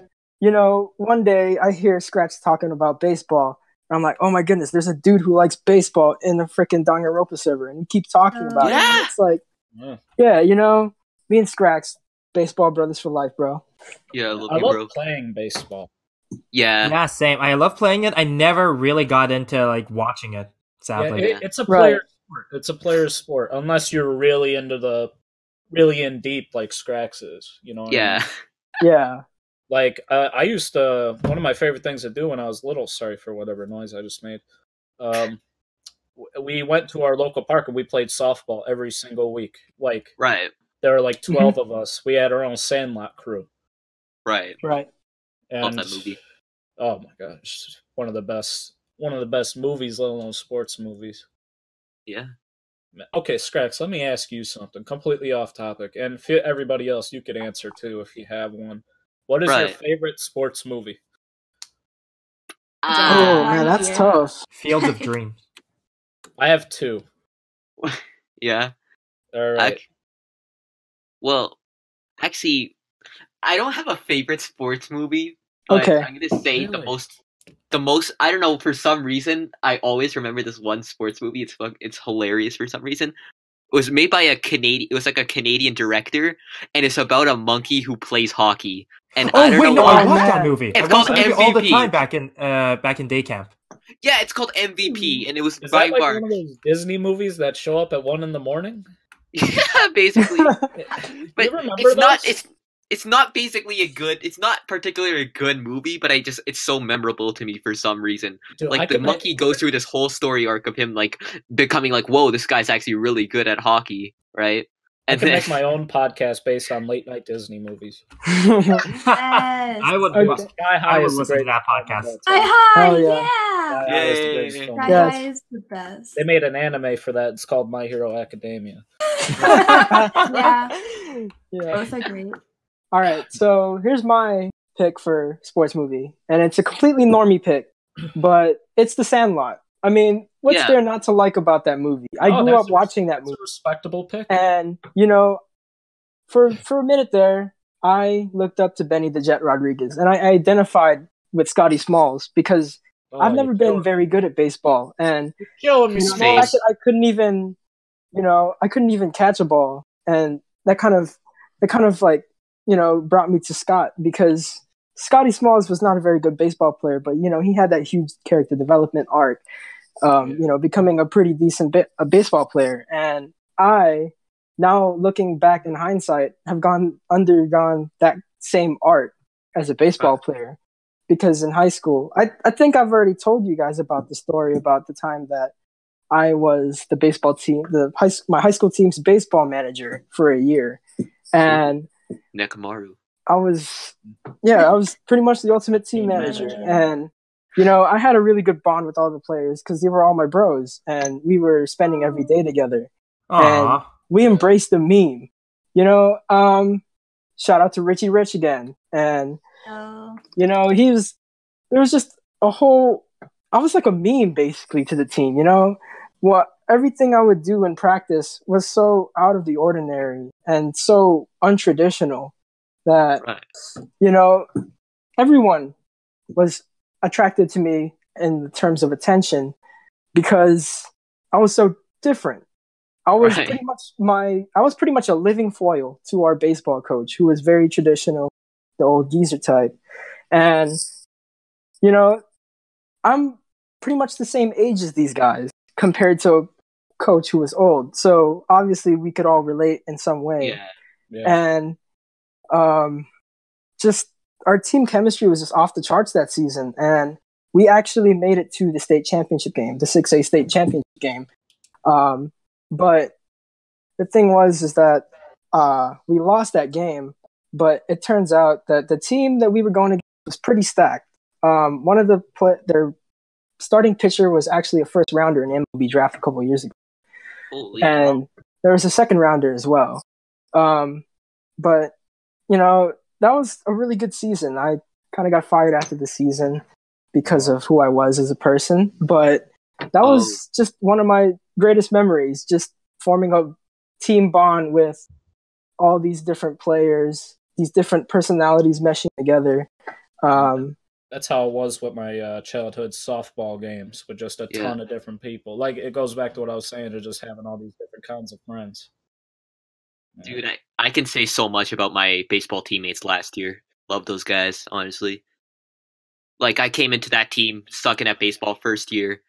You know, one day I hear Skraxx talking about baseball, and I'm like, oh my goodness, there's a dude who likes baseball in the freaking danganronpa server, and he keeps talking about it. And it's like, yeah, you know, me and Skraxx, baseball brothers for life, bro. Yeah, I love playing baseball. Yeah, same. I love playing it. I never really got into like watching it. Sadly, it's a player sport. It's a player sport unless you're really in deep like Skraxx is. You know? What I mean? Yeah. Like I used to. One of my favorite things to do when I was little. Sorry for whatever noise I just made. We went to our local park and we played softball every single week. Like there were like 12 of us. We had our own Sandlot crew. Right. And, love that movie. Oh my gosh, one of the best movies, let alone sports movies. Yeah. Okay, Skraxx, let me ask you something completely off topic, and everybody else, you could answer too if you have one. What is your favorite sports movie? Oh man, that's tough. Field of Dreams. I have two. Yeah. All right. Well, actually, I don't have a favorite sports movie. But I'm gonna say the most. I don't know. For some reason, I always remember this one sports movie. It's hilarious for some reason. It was made by a Canadian. It was like a Canadian director, and it's about a monkey who plays hockey. And I watched that movie. It's called MVP all the time back in day camp. Yeah, it's called MVP, and it was is that like one of those Disney movies that show up at 1 a.m? Yeah, basically. But it's not basically a good. It's not particularly a good movie, but it's so memorable to me for some reason. Dude, like the monkey goes through this whole story arc of him like becoming like, whoa, this guy's actually really good at hockey, right? I could make my own podcast based on late night Disney movies. Yes. I would listen to that podcast. Sky High, oh, yeah. Sky High is the best. They made an anime for that. It's called My Hero Academia. Yeah. Both are great. All right, so here's my pick for sports movie, and it's a completely normie pick, but it's The Sandlot. I mean, what's there not to like about that movie? I grew up watching that movie. A respectable pick. And, you know, for a minute there, I looked up to Benny the Jet Rodriguez, and I identified with Scotty Smalls because I've never been very good at baseball, and I couldn't even catch a ball, and that kind of like, you know, brought me to Scott because Scotty Smalls was not a very good baseball player, but, you know, he had that huge character development arc, you know, becoming a pretty decent baseball player. And I, now looking back in hindsight, have undergone that same arc as a baseball player. Because in high school, I think I've already told you guys about the story about the time that I was the baseball team, my high school team's baseball manager for a year. And Nekamaru. I was pretty much the ultimate team manager. And, you know, I had a really good bond with all the players because they were all my bros and we were spending every day together. Aww. And we embraced the meme, you know. Shout out to Richie Rich again. And, you know, I was like a meme basically to the team, you know. Everything I would do in practice was so out of the ordinary and so untraditional that, you know, everyone was attracted to me in terms of attention because I was so different. I was pretty much a living foil to our baseball coach, who was very traditional, the old geezer type. And, you know, I'm pretty much the same age as these guys compared to a coach who was old. So obviously we could all relate in some way. And just our team chemistry was just off the charts that season. And we actually made it to the state championship game, the 6A state championship game. But the thing is that we lost that game, but it turns out that the team that we were going against was pretty stacked. One of their starting pitcher was actually a first rounder in MLB draft a couple of years ago. Holy and there was a second rounder as well. But, you know, that was a really good season. I kind of got fired after the season because of who I was as a person. But that was just one of my greatest memories, just forming a team bond with all these different players, these different personalities meshing together. That's how it was with my childhood softball games with just a ton of different people. Like, it goes back to what I was saying, to just having all these different kinds of friends. Dude, I can say so much about my baseball teammates last year. Love those guys, honestly. Like, I came into that team sucking at baseball first year,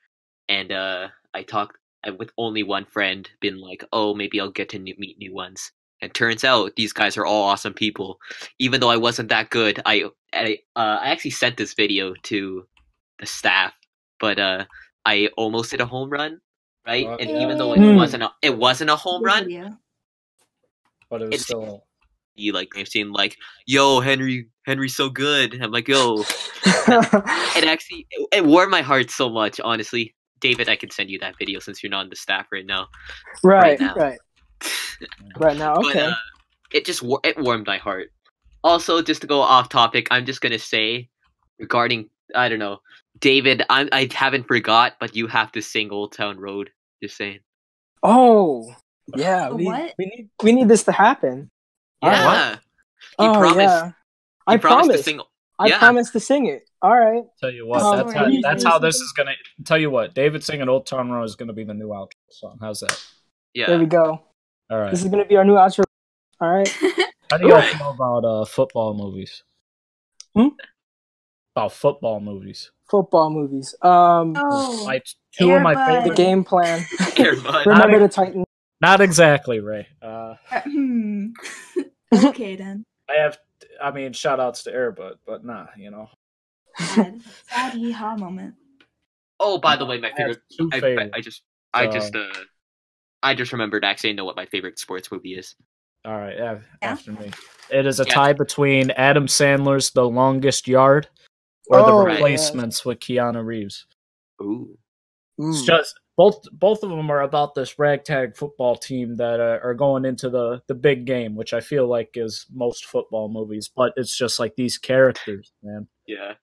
and I talked with only one friend, been like, oh, maybe I'll get to meet new ones. And turns out these guys are all awesome people. Even though I wasn't that good, I actually sent this video to the staff, but I almost hit a home run, right? And even though it wasn't a home run, but it was still. You like I've seen like, yo, Henry's so good. And I'm like, yo, it warmed my heart so much, honestly. David, I can send you that video since you're not on the staff right now. Right now, okay. But it warmed my heart. Also, just to go off topic, I'm just gonna say regarding, I don't know, David, I haven't forgot, but you have to sing Old Town Road. Just saying. Oh, yeah. We need this to happen. Yeah. He promised. I promised to sing. I promised to sing it. All right. Tell you what, that's how this is gonna. Tell you what, David singing Old Town Road is gonna be the new outro song. How's that? Yeah. There we go. All right. This is gonna be our new outro. All right. How do you guys know about football movies? About football movies. Football movies. Like two of my favorite. The Game Plan. Remember the Titan. Not exactly, Ray. Okay then. I mean, shout outs to Airbud, but nah, you know. Sad yeehaw moment. Oh, by the way, my favorite. I just remembered actually I know what my favorite sports movie is. All right, after me. It is a tie between Adam Sandler's The Longest Yard or The Replacements with Keanu Reeves. Ooh. It's just both of them are about this ragtag football team that are going into the big game, which I feel like is most football movies, but it's just like these characters, man. Yeah.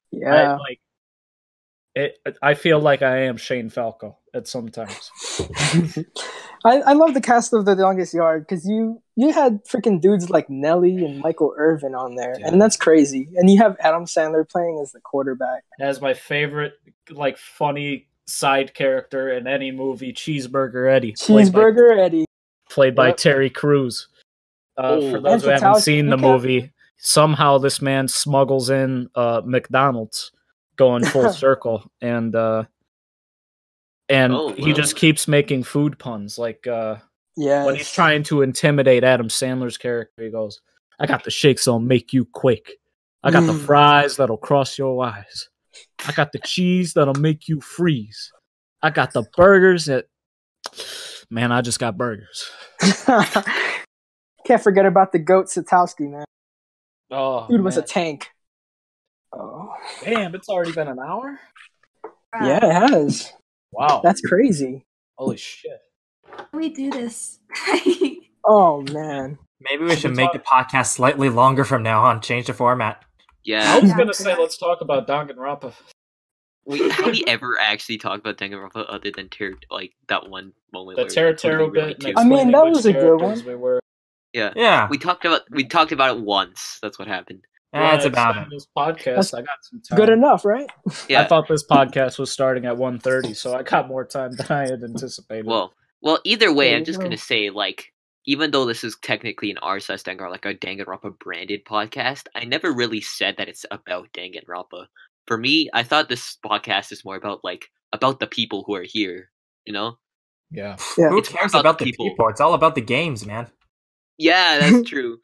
I feel like I am Shane Falco at sometimes. I love the cast of The Longest Yard because you had freaking dudes like Nelly and Michael Irvin on there, and that's crazy. And you have Adam Sandler playing as the quarterback. As my favorite, like, funny side character in any movie, Cheeseburger Eddie. Played by Terry Crews. For those who haven't seen the movie, somehow this man smuggles in McDonald's, going full circle, and he just keeps making food puns. Like when he's trying to intimidate Adam Sandler's character, he goes, "I got the shakes that'll make you quake. I got the fries that'll cross your eyes. I got the cheese that'll make you freeze. I got the burgers that... Man, I just got burgers." Can't forget about the GOAT Satowski, man. Oh, dude was a tank. Oh, damn! It's already been an hour. Yeah, it has. Wow, that's crazy. Holy shit! We do this. Oh man, maybe we should make the podcast slightly longer from now on. Change the format. Yeah, I was gonna say let's talk about Danganronpa. Have we ever actually talked about Danganronpa other than that one moment? The Teru bit. I mean, that was a good one. Yeah. We talked about it once. That's what happened. That's about it. This podcast, I got some time. Good enough, right? Yeah. I thought this podcast was starting at 1:30, so I got more time than I had anticipated. Well, either way, I'm just gonna say, like, even though this is technically an RSS Danganronpa, like a Danganronpa branded podcast, I never really said that it's about Danganronpa. For me, I thought this podcast is more about the people who are here. You know? Yeah. Who cares about the people? It's all about the games, man. Yeah, that's true.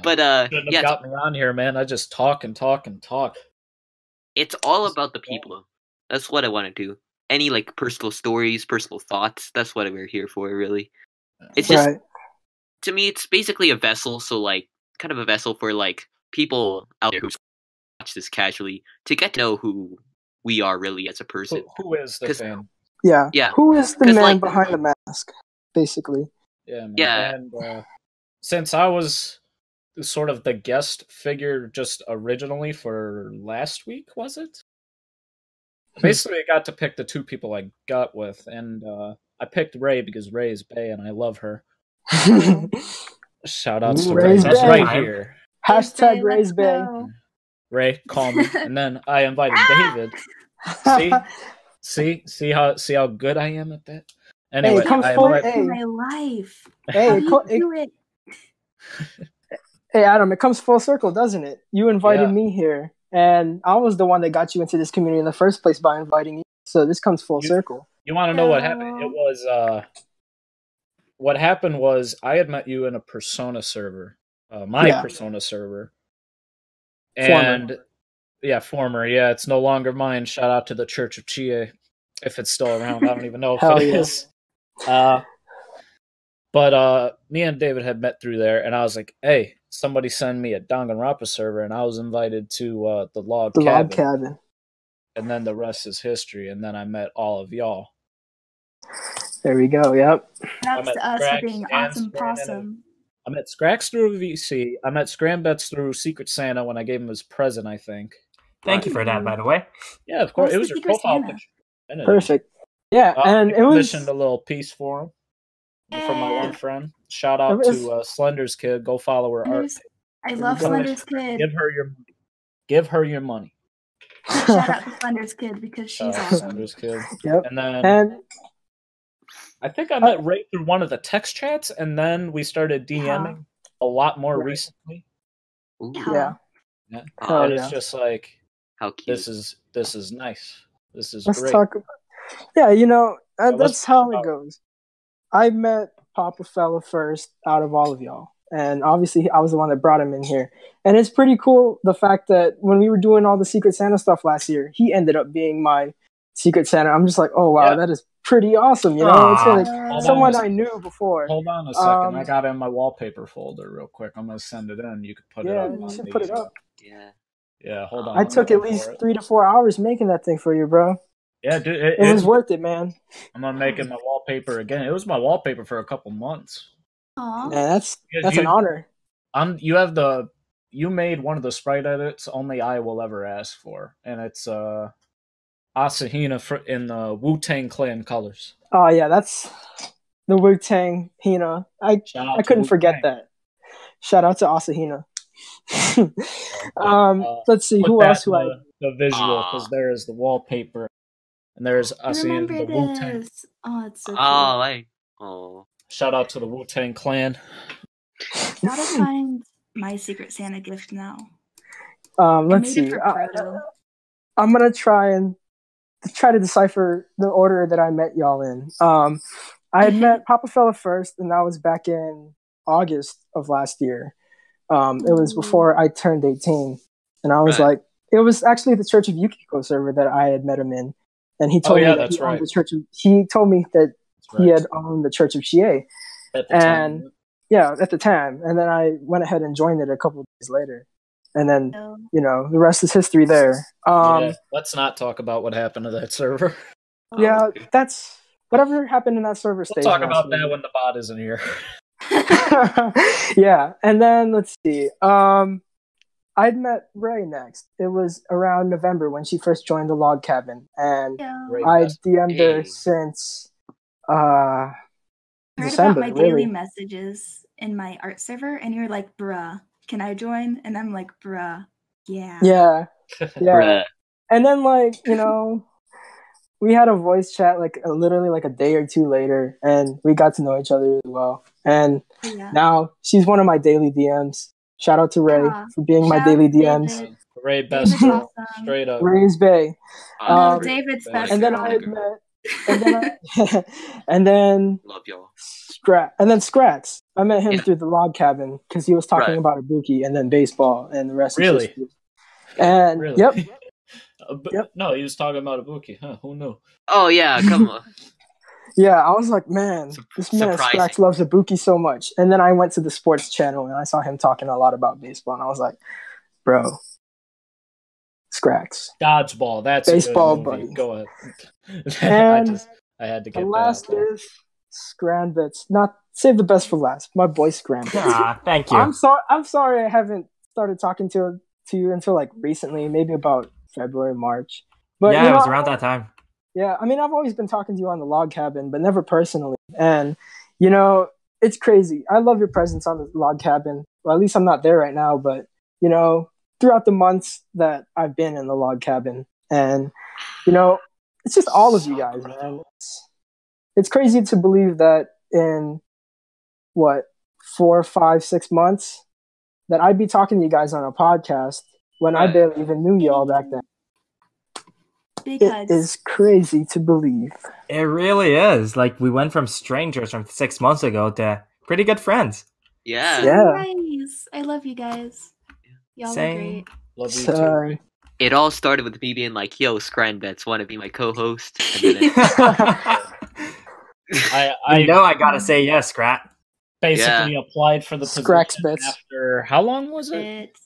But got me on here, man. I just talk and talk and talk. It's all about the people. That's what I want to do. Any like personal stories, personal thoughts. That's what we're here for, really. It's just to me, it's basically a vessel. So like, kind of a vessel for like people out there who watch this casually to get to know who we are really as a person. Who is the fan? Yeah. Who is the man like, behind the mask? Basically. Yeah. Man. Yeah. And since I was sort of the guest figure just originally for last week, was it? Basically, I got to pick the two people I got with, and I picked Ray because Ray is bae, and I love her. Shoutouts to Ray. That's right here. Hashtag Ray's bae. Ray, call me. And then I invited David. See how good I am at that. Anyway, hey, come my life. Hey, hey, Adam, it comes full circle, doesn't it? You invited me here, and I was the one that got you into this community in the first place by inviting you. So this comes full circle. You want to know what happened? It was what happened was I had met you in a Persona server, my Persona server, and former. Yeah, it's no longer mine. Shout out to the Church of Chie, if it's still around. I don't even know if it is. But me and David had met through there, and I was like, hey, somebody send me a danganronpa server, and I was invited to the log cabin. And then the rest is history, and then I met all of y'all. There we go, yep. That's to us for being awesome possum. I met Skraxx through VC. I met Skranbets through Secret Santa when I gave him his present, I think. Thank you for that, by the way. Yeah, of course. It was your profile picture. Perfect. Yeah, and it was... commissioned a little piece for him. From my one friend. Shout out to Slender's Kid. Go follow her art. I love Slender's Kid. Give her your money. Shout out to Slender's Kid because she's awesome. Slender's Kid. Yep. And then I think I met Ray through one of the text chats, and then we started DMing a lot more recently. Yeah. And it's just like, how cute. This is nice. This is Let's great. talk about, that's how it goes. I met Papa Fela first out of all of y'all. And obviously, I was the one that brought him in here. And it's pretty cool, the fact that when we were doing all the Secret Santa stuff last year, he ended up being my Secret Santa. I'm just like, oh, wow, that is pretty awesome. You know, it's like someone I knew before. Hold on a second. I got it in my wallpaper folder real quick. I'm going to send it in. You could put it up. Yeah, you should put it up. Yeah, hold on. I took at least 3 to 4 hours making that thing for you, bro. Yeah, dude, it was worth it, man. I'm not making my wallpaper again. It was my wallpaper for a couple months. Aww. Man, that's an honor. You made one of the sprite edits only I will ever ask for, and it's Asahina in the Wu-Tang Clan colors. Oh yeah, that's the Wu-Tang Hina. I couldn't forget that. Shout out to Asahina. Let's see who else. The visual, because there is the wallpaper. And there's Asahina, the Wu-Tang. Oh, it's so cool. Shout out to the Wu-Tang Clan. Gotta find my Secret Santa gift now. Let's see. I'm gonna try to decipher the order that I met y'all in. I had met Papa Fela first, and that was back in August of last year. It was before I turned 18, and I was like, it was actually the Church of Yukiko server that I had met him in. And he told me that he told me that he had owned the Church of Chie. At the time. And then I went ahead and joined it a couple of days later. And then, the rest is history there. Let's not talk about what happened to that server. Yeah, that's whatever happened in that server station. We'll talk about that when the bot isn't here. Yeah, and then let's see. I'd met Ray next. It was around November when she first joined the log cabin, and I DM'd her since December. I heard about my daily messages in my art server, and you're like, "Bruh, can I join?" And I'm like, "Bruh, yeah." Bruh. And then we had a voice chat literally a day or two later, and we got to know each other as well. And now she's one of my daily DMs. Shout out to Ray for being my daily DMs. Ray, best girl, straight up. Ray's bae. David's best. And then I met, and then love y'all. And then Skraxx. I met him through the log cabin because he was talking about Ibuki and then baseball and the rest. Really? And yep. Yep. No, he was talking about Ibuki. Huh, who knew? Oh yeah, come on. Yeah, I was like, man, this man Surprising. Skraxx loves Ibuki so much. And then I went to the sports channel and I saw him talking a lot about baseball, and I was like, bro, Skraxx. Dodgeball. That's Baseball a good movie. buddy. Go ahead. And I had to get the that. last is Skranbets. Not save the best for last. My boy Skranbets. Ah, thank you. I'm sorry I haven't started talking to you until like recently, maybe about February, March. But yeah, it was around that time. Yeah, I mean, I've always been talking to you on the log cabin, but never personally. And, you know, it's crazy. I love your presence on the log cabin. Well, at least I'm not there right now, but, you know, throughout the months that I've been in the log cabin. And, you know, it's just all of you guys, man. It's crazy to believe that in, 4, 5, 6 months, that I'd be talking to you guys on a podcast when I barely even knew y'all back then. It is crazy to believe. It really is. Like, we went from strangers from 6 months ago to pretty good friends. Yeah. So nice. I love you guys. Y'all are Same. great. Love you too. It all started with me being like, "Yo, Skranbets, want to be my co-host?" And then I know I gotta say yes, Scrat. basically applied for the position Skraxbets. after how long was it? It's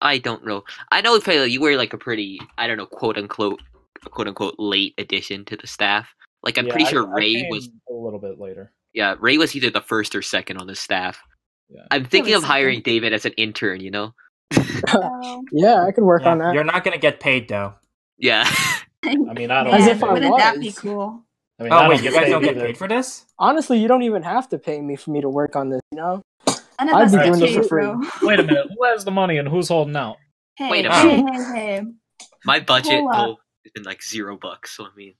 I don't know. I know, Fela, you were like a pretty, I don't know, quote unquote, late addition to the staff. Like, I'm pretty sure Ray was a little bit later. Yeah, Ray was either the first or second on the staff. Yeah. I'm thinking of second. hiring David as an intern, you know? Yeah, I could work Yeah, on that. You're not gonna get paid though. Yeah. I mean, I don't. As Man, if I wouldn't that was. be cool? I mean, Oh I wait, you guys don't get either. paid for this? Honestly, you don't even have to pay me for me to work on this, you know? None of I'd us be get doing this paid, for free. bro. Wait a minute. Who has the money and who's holding out? Hey, Wait a hey, minute. hey. My budget Hold up. goal has been like $0, so I mean,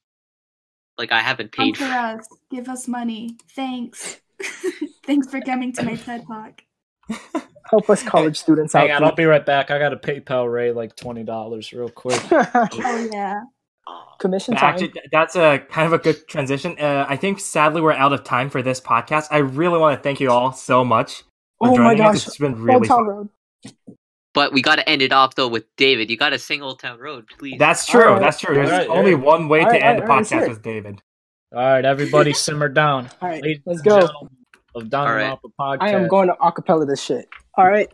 like, I haven't Come paid for us. Give us money. Thanks. Thanks for coming to my TED Talk. Help us college students Hang on, out I'll be right back. I got to PayPal Ray like $20 real quick. there. Oh yeah. Commission time. Actually, that's a kind of a good transition. I think sadly we're out of time for this podcast. I really want to thank you all so much for Oh my joining us. gosh. It's been Old really Town fun. Road. But we got to end it off, though, with David. You got to sing Old Town Road, please. That's true. Alright. That's true. There's Alright, only alright. one way to Alright, end the alright, let's hear podcast it. with David. All right, everybody, simmer down. All right, Ladies let's and go. gentlemen Of danganronpa podcast. I am going to acapella this shit. All right.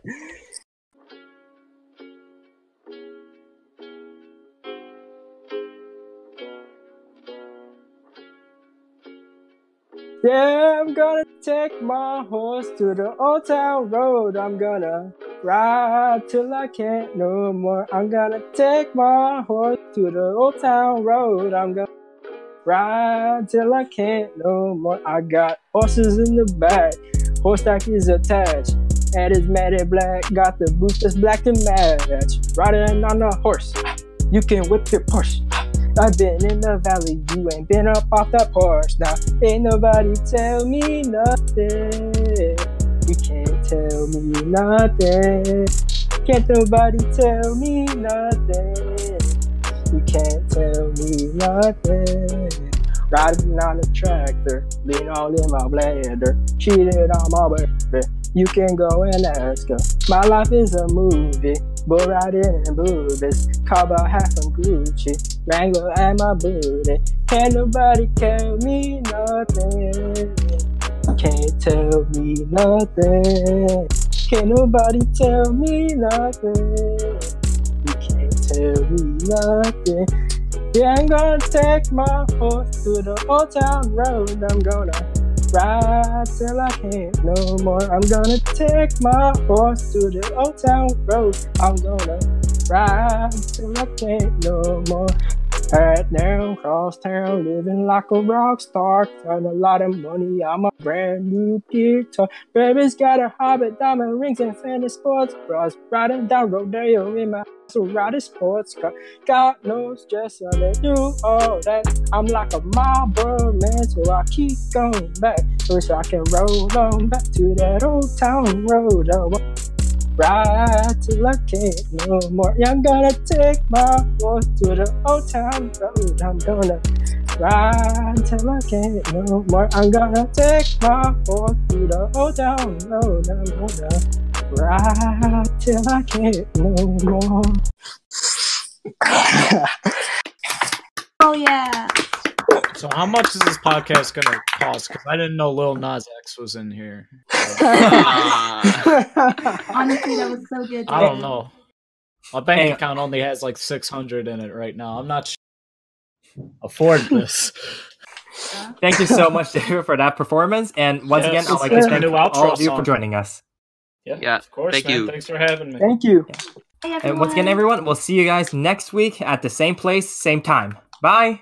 Yeah, I'm gonna take my horse to the old town road. I'm gonna ride till I can't no more. I'm gonna take my horse to the old town road. I'm gonna ride till I can't no more. I got horses in the back, horse stack is attached. Head is matted black, got the boots that's black to match. Riding on a horse, you can whip your Porsche. I've been in the valley, you ain't been up off that porch. Now, ain't nobody tell me nothing. You can't tell me nothing. Can't nobody tell me nothing. You can't tell me nothing. Riding on a tractor, lean all in my bladder. Cheated on my baby, you can go and ask her. My life is a movie, bull riding and boobies. Car about half on Gucci, Wrangler and my booty. Can't nobody tell me nothing. Can't tell me nothing. Can't nobody tell me nothing. You can't tell me nothing. Yeah, I'm gonna take my horse to the old town road. I'm gonna ride till I can't no more. I'm gonna take my horse to the old town road. I'm gonna ride till I can't no more. Right now, cross town, living like a rock star. Got a lot of money on my brand new guitar. Baby's got a hobbit, diamond rings, and fancy sports bras. Riding down Rodeo in my Maserati sports car. God knows just how to do all that. I'm like a Marlboro man, so I keep going back. Wish I can roll on back to that old town road. I want ride till I can't no more. Yeah, I'm gonna take my horse to the old town road. I'm gonna ride till I can't no more. I'm gonna take my horse to the old town road. I'm gonna ride till I can't no more. Oh yeah. So how much is this podcast gonna cost? Because I didn't know Lil Nas X was in here. Honestly, that was so good. I don't know. My bank account only has like 600 in it right now. I'm not afford this. Thank you so much, David, for that performance. And once again, I'd like to thank all of you for joining us. Yeah, of course. Thank you. Thanks for having me. Thank you. Hey, and once again, everyone, we'll see you guys next week at the same place, same time. Bye.